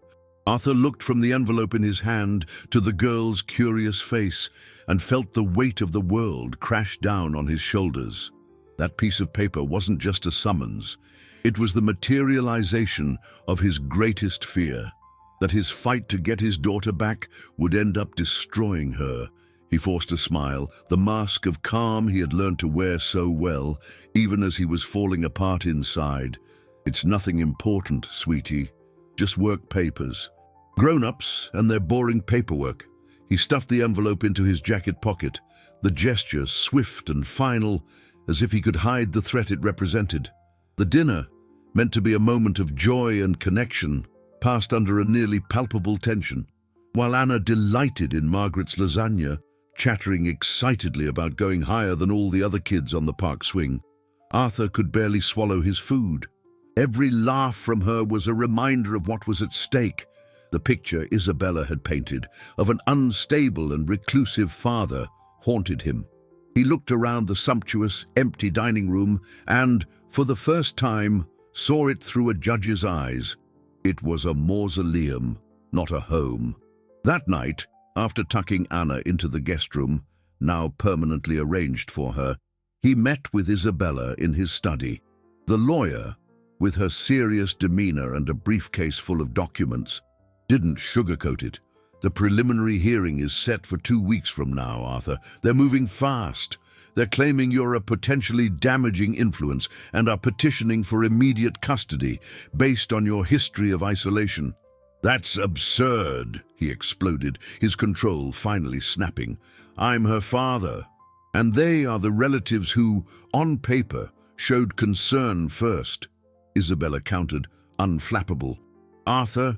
Arthur looked from the envelope in his hand to the girl's curious face and felt the weight of the world crash down on his shoulders. That piece of paper wasn't just a summons. It was the materialization of his greatest fear, that his fight to get his daughter back would end up destroying her. He forced a smile, the mask of calm he had learned to wear so well, even as he was falling apart inside. "It's nothing important, sweetie. Just work papers. Grown-ups and their boring paperwork." He stuffed the envelope into his jacket pocket, the gesture swift and final, as if he could hide the threat it represented. The dinner, meant to be a moment of joy and connection, passed under a nearly palpable tension. While Anna delighted in Margaret's lasagna, chattering excitedly about going higher than all the other kids on the park swing, Arthur could barely swallow his food. Every laugh from her was a reminder of what was at stake. The picture Isabella had painted of an unstable and reclusive father haunted him. He looked around the sumptuous, empty dining room and, for the first time, saw it through a judge's eyes. It was a mausoleum, not a home. That night, after tucking Anna into the guest room, now permanently arranged for her, he met with Isabella in his study. The lawyer, with her serious demeanor and a briefcase full of documents, didn't sugarcoat it. "The preliminary hearing is set for 2 weeks from now, Arthur. They're moving fast. They're claiming you're a potentially damaging influence and are petitioning for immediate custody based on your history of isolation." "That's absurd," he exploded, his control finally snapping. "I'm her father, and they are the relatives who, on paper, showed concern first," Isabella countered, unflappable. "Arthur,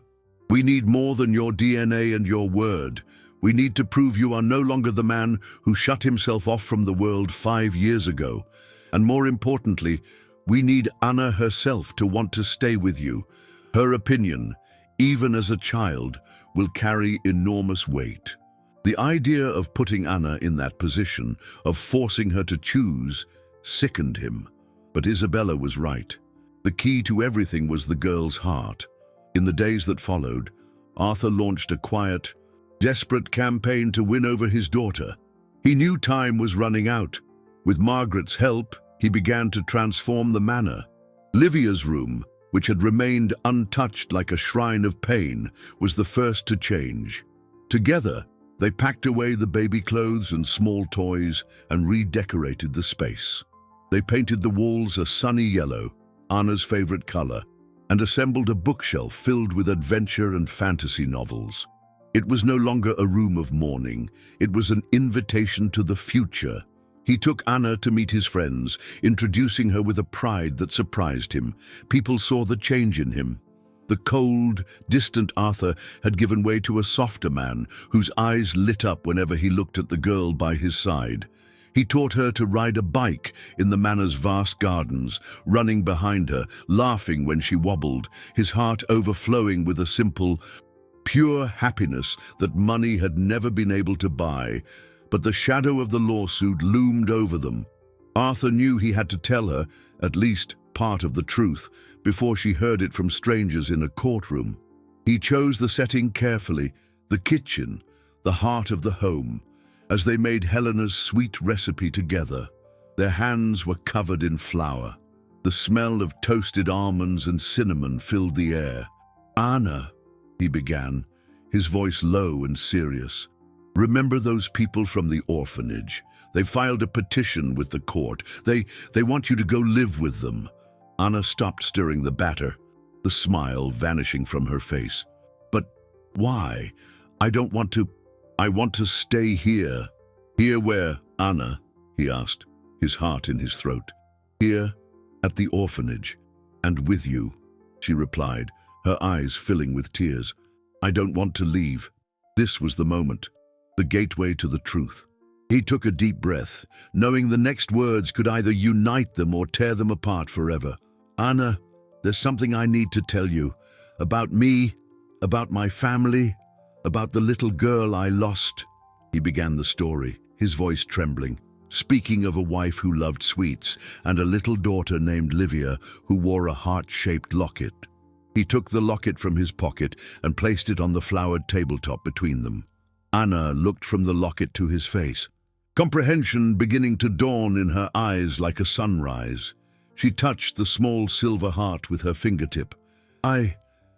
we need more than your DNA and your word. We need to prove you are no longer the man who shut himself off from the world 5 years ago. And more importantly, we need Anna herself to want to stay with you. Her opinion, even as a child, will carry enormous weight." The idea of putting Anna in that position, of forcing her to choose, sickened him. But Isabella was right. The key to everything was the girl's heart. In the days that followed, Arthur launched a quiet, desperate campaign to win over his daughter. He knew time was running out. With Margaret's help, he began to transform the manor. Livia's room, which had remained untouched like a shrine of pain, was the first to change. Together, they packed away the baby clothes and small toys and redecorated the space. They painted the walls a sunny yellow, Anna's favorite color, and assembled a bookshelf filled with adventure and fantasy novels. It was no longer a room of mourning. It was an invitation to the future. He took Anna to meet his friends, introducing her with a pride that surprised him. People saw the change in him. The cold, distant Arthur had given way to a softer man whose eyes lit up whenever he looked at the girl by his side. He taught her to ride a bike in the manor's vast gardens, running behind her, laughing when she wobbled, his heart overflowing with a simple, pure happiness that money had never been able to buy. But the shadow of the lawsuit loomed over them. Arthur knew he had to tell her, at least part of the truth, before she heard it from strangers in a courtroom. He chose the setting carefully, the kitchen, the heart of the home. As they made Helena's sweet recipe together, their hands were covered in flour. The smell of toasted almonds and cinnamon filled the air. "Anna," he began, his voice low and serious. "Remember those people from the orphanage? They filed a petition with the court. They want you to go live with them." Anna stopped stirring the batter, the smile vanishing from her face. "But why? I don't want to. I want to stay here." "Here where, Anna?" he asked, his heart in his throat. "Here, at the orphanage, and with you," she replied, her eyes filling with tears. "I don't want to leave." This was the moment, the gateway to the truth. He took a deep breath, knowing the next words could either unite them or tear them apart forever. "Anna, there's something I need to tell you. About me, about my family, about the little girl I lost." He began the story, his voice trembling, speaking of a wife who loved sweets and a little daughter named Livia who wore a heart-shaped locket. He took the locket from his pocket and placed it on the flowered tabletop between them. Anna looked from the locket to his face, comprehension beginning to dawn in her eyes like a sunrise. She touched the small silver heart with her fingertip. I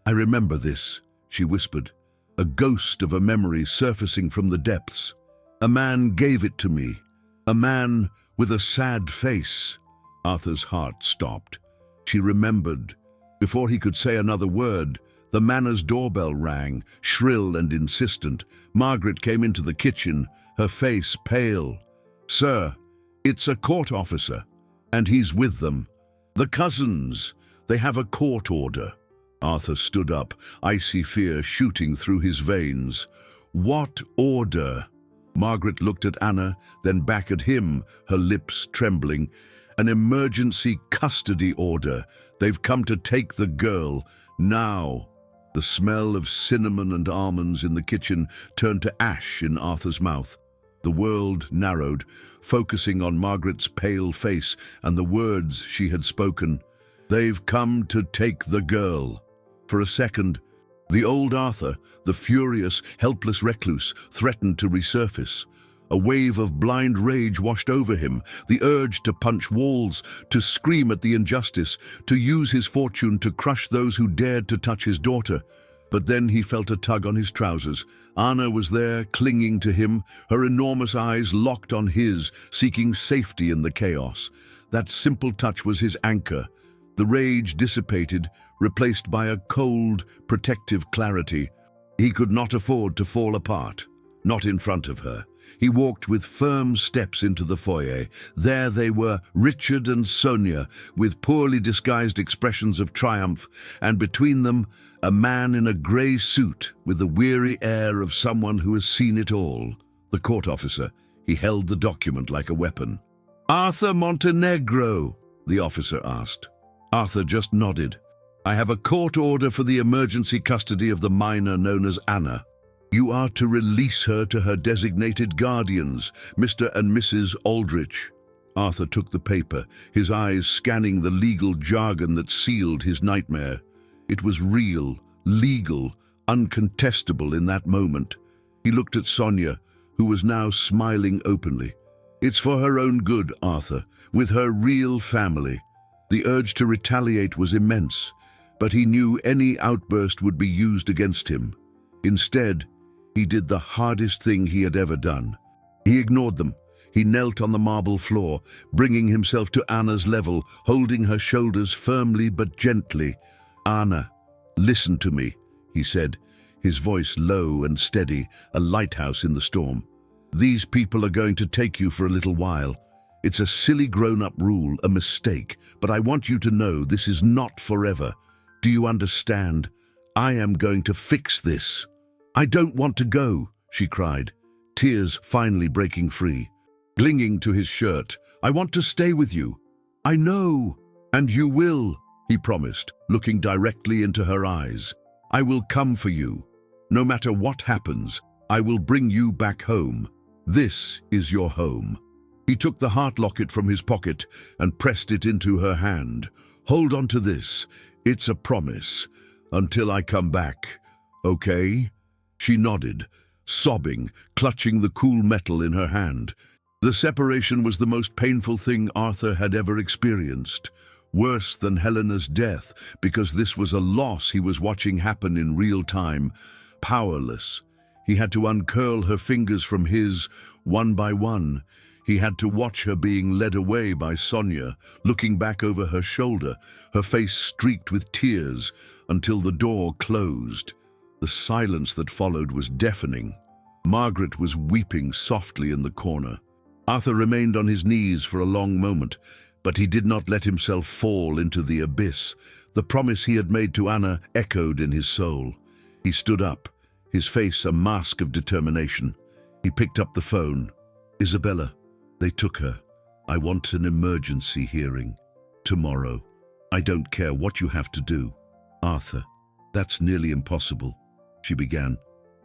remember this," she whispered, a ghost of a memory surfacing from the depths. "A man gave it to me. A man with a sad face." Arthur's heart stopped. She remembered. Before he could say another word, the manor's doorbell rang, shrill and insistent. Margaret came into the kitchen, her face pale. "Sir, it's a court officer, and he's with them. The cousins, they have a court order." Arthur stood up, icy fear shooting through his veins. "What order?" Margaret looked at Anna, then back at him, her lips trembling. "An emergency custody order. They've come to take the girl, now." The smell of cinnamon and almonds in the kitchen turned to ash in Arthur's mouth. The world narrowed, focusing on Margaret's pale face and the words she had spoken. "They've come to take the girl." For a second, the old Arthur, the furious, helpless recluse, threatened to resurface. A wave of blind rage washed over him, the urge to punch walls, to scream at the injustice, to use his fortune to crush those who dared to touch his daughter. But then he felt a tug on his trousers. Anna was there, clinging to him, her enormous eyes locked on his, seeking safety in the chaos. That simple touch was his anchor. The rage dissipated, replaced by a cold, protective clarity. He could not afford to fall apart, not in front of her. He walked with firm steps into the foyer. There they were, Richard and Sonia, with poorly disguised expressions of triumph, and between them, a man in a grey suit with the weary air of someone who has seen it all. The court officer. He held the document like a weapon. "Arthur Montenegro?" the officer asked. Arthur just nodded. "I have a court order for the emergency custody of the minor known as Anna. You are to release her to her designated guardians, Mr. and Mrs. Aldrich." Arthur took the paper, his eyes scanning the legal jargon that sealed his nightmare. It was real, legal, uncontestable in that moment. He looked at Sonia, who was now smiling openly. "It's for her own good, Arthur, with her real family." The urge to retaliate was immense, but he knew any outburst would be used against him. Instead, he did the hardest thing he had ever done. He ignored them. He knelt on the marble floor, bringing himself to Anna's level, holding her shoulders firmly but gently. "Anna, listen to me," he said, his voice low and steady, a lighthouse in the storm. "These people are going to take you for a little while. It's a silly grown-up rule, a mistake, but I want you to know this is not forever. Do you understand? I am going to fix this." "I don't want to go," she cried, tears finally breaking free. Clinging to his shirt, "I want to stay with you." "I know, and you will," he promised, looking directly into her eyes. "I will come for you. No matter what happens, I will bring you back home. This is your home." He took the heart locket from his pocket and pressed it into her hand. "Hold on to this. It's a promise. Until I come back. Okay?" She nodded, sobbing, clutching the cool metal in her hand. The separation was the most painful thing Arthur had ever experienced. Worse than Helena's death, because this was a loss he was watching happen in real time. Powerless. He had to uncurl her fingers from his, one by one. He had to watch her being led away by Sonia, looking back over her shoulder, her face streaked with tears, until the door closed. The silence that followed was deafening. Margaret was weeping softly in the corner. Arthur remained on his knees for a long moment, but he did not let himself fall into the abyss. The promise he had made to Anna echoed in his soul. He stood up, his face a mask of determination. He picked up the phone. "Isabella, they took her. I want an emergency hearing. Tomorrow. I don't care what you have to do." "Arthur, that's nearly impossible," she began.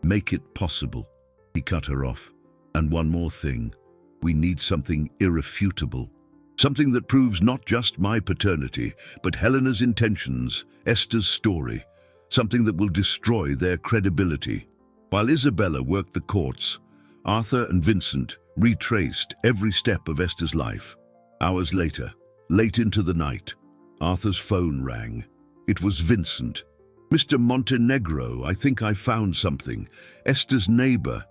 "Make it possible." He cut her off. "And one more thing. We need something irrefutable." Something that proves not just my paternity, but Helena's intentions, Esther's story. Something that will destroy their credibility. While Isabella worked the courts, Arthur and Vincent retraced every step of Esther's life. Hours later, late into the night, Arthur's phone rang. It was Vincent. "Mr. Montenegro, I think I found something. Esther's neighbor,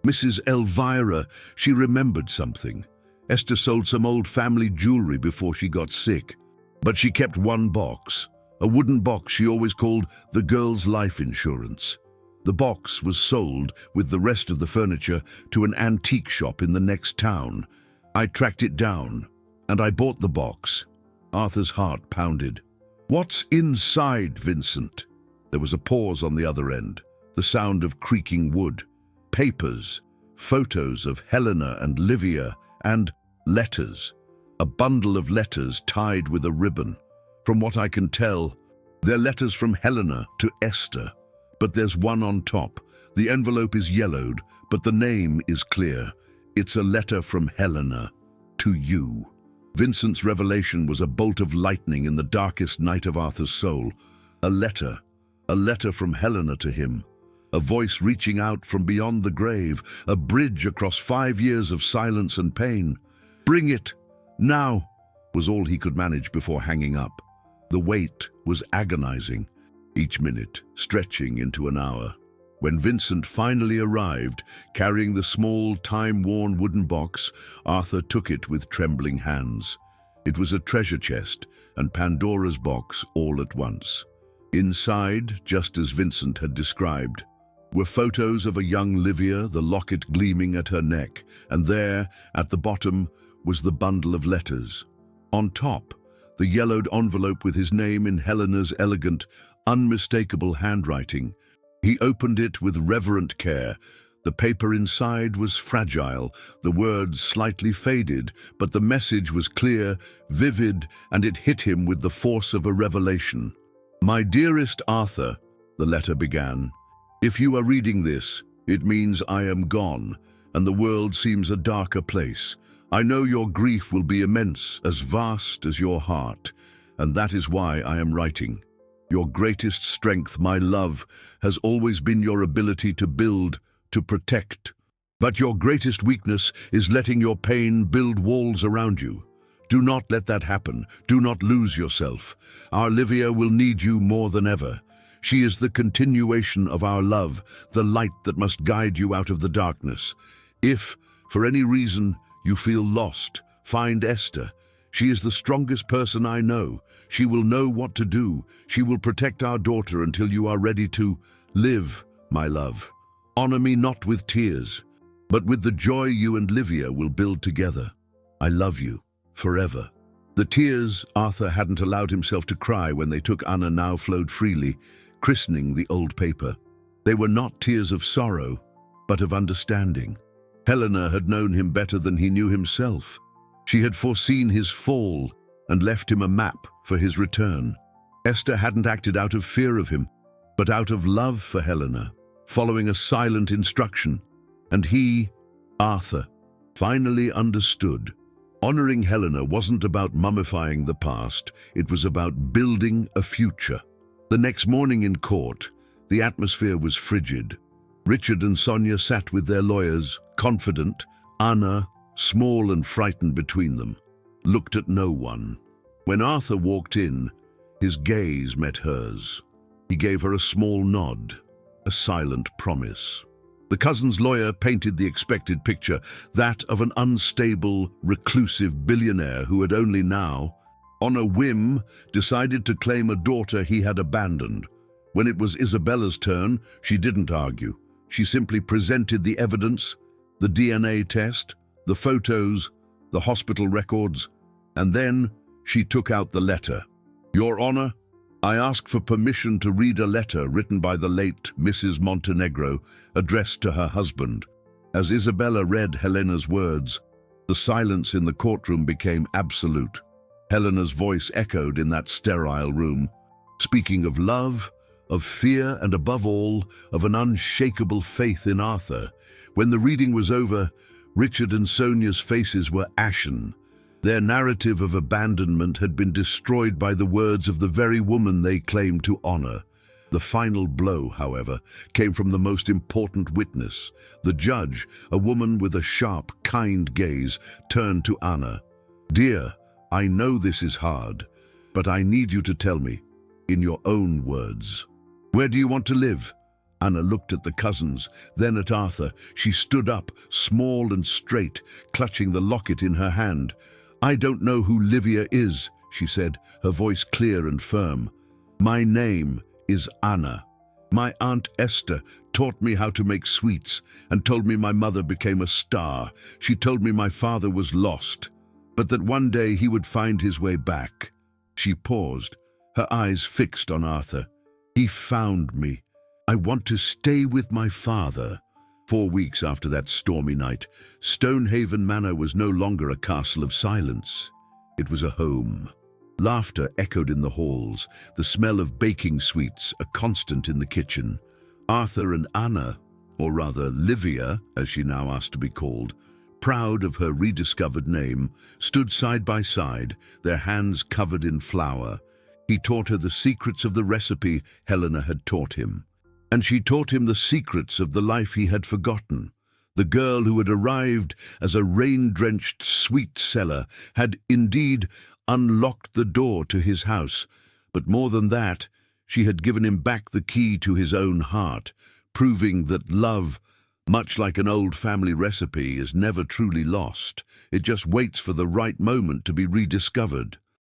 Mrs. Elvira, she remembered something. Esther sold some old family jewelry before she got sick. But she kept one box, a wooden box she always called the girl's life insurance. The box was sold with the rest of the furniture to an antique shop in the next town. I tracked it down, and I bought the box." Arthur's heart pounded. "What's inside, Vincent?" There was a pause on the other end, the sound of creaking wood. Papers, photos of Helena and Livia, and letters. A bundle of letters tied with a ribbon. From what I can tell, they're letters from Helena to Esther. But there's one on top. The envelope is yellowed, but the name is clear. It's a letter from Helena to you. Vincent's revelation was a bolt of lightning in the darkest night of Arthur's soul. A letter from Helena to him. A voice reaching out from beyond the grave, a bridge across 5 years of silence and pain. "Bring it, now," was all he could manage before hanging up. The wait was agonizing, each minute stretching into an hour. When Vincent finally arrived, carrying the small, time-worn wooden box, Arthur took it with trembling hands. It was a treasure chest and Pandora's box all at once. Inside, just as Vincent had described, were photos of a young Livia, the locket gleaming at her neck, and there, at the bottom, was the bundle of letters. On top, the yellowed envelope with his name in Helena's elegant, unmistakable handwriting. He opened it with reverent care. The paper inside was fragile, the words slightly faded, but the message was clear, vivid, and it hit him with the force of a revelation. "My dearest Arthur," the letter began, "if you are reading this, it means I am gone, and the world seems a darker place. I know your grief will be immense, as vast as your heart, and that is why I am writing. Your greatest strength, my love, has always been your ability to build, to protect. But your greatest weakness is letting your pain build walls around you. Do not let that happen. Do not lose yourself. Our Livia will need you more than ever. She is the continuation of our love, the light that must guide you out of the darkness. If, for any reason, you feel lost, find Esther. She is the strongest person I know. She will know what to do. She will protect our daughter until you are ready to live, my love. Honor me not with tears, but with the joy you and Livia will build together. I love you, forever." The tears Arthur hadn't allowed himself to cry when they took Anna now flowed freely, christening the old paper. They were not tears of sorrow, but of understanding. Helena had known him better than he knew himself. She had foreseen his fall and left him a map for his return. Esther hadn't acted out of fear of him, but out of love for Helena, following a silent instruction. And he, Arthur, finally understood. Honoring Helena wasn't about mummifying the past, it was about building a future. The next morning in court, the atmosphere was frigid. Richard and Sonia sat with their lawyers, confident. Anna, small and frightened between them, looked at no one. When Arthur walked in, his gaze met hers. He gave her a small nod, a silent promise. The cousin's lawyer painted the expected picture, that of an unstable, reclusive billionaire who had only now, on a whim, decided to claim a daughter he had abandoned. When it was Isabella's turn, she didn't argue. She simply presented the evidence, the DNA test, the photos, the hospital records, and then she took out the letter. "Your Honor, I ask for permission to read a letter written by the late Mrs. Montenegro, addressed to her husband." As Isabella read Helena's words, the silence in the courtroom became absolute. Helena's voice echoed in that sterile room, speaking of love, of fear, and above all, of an unshakable faith in Arthur. When the reading was over, Richard and Sonia's faces were ashen. Their narrative of abandonment had been destroyed by the words of the very woman they claimed to honor. The final blow, however, came from the most important witness. The judge, a woman with a sharp, kind gaze, turned to Anna. "Dear, I know this is hard, but I need you to tell me, in your own words. Where do you want to live?" Anna looked at the cousins, then at Arthur. She stood up, small and straight, clutching the locket in her hand. "I don't know who Livia is," she said, her voice clear and firm. "My name is Anna. My Aunt Esther taught me how to make sweets and told me my mother became a star. She told me my father was lost, but that one day he would find his way back." She paused, her eyes fixed on Arthur. "He found me. I want to stay with my father." 4 weeks after that stormy night, Stonehaven Manor was no longer a castle of silence. It was a home. Laughter echoed in the halls, the smell of baking sweets a constant in the kitchen. Arthur and Anna, or rather Livia, as she now asked to be called, proud of her rediscovered name, stood side by side, their hands covered in flour. He taught her the secrets of the recipe Helena had taught him, and she taught him the secrets of the life he had forgotten. The girl who had arrived as a rain-drenched sweet seller had indeed unlocked the door to his house, but more than that, she had given him back the key to his own heart, proving that love, much like an old family recipe, is never truly lost. It just waits for the right moment to be rediscovered.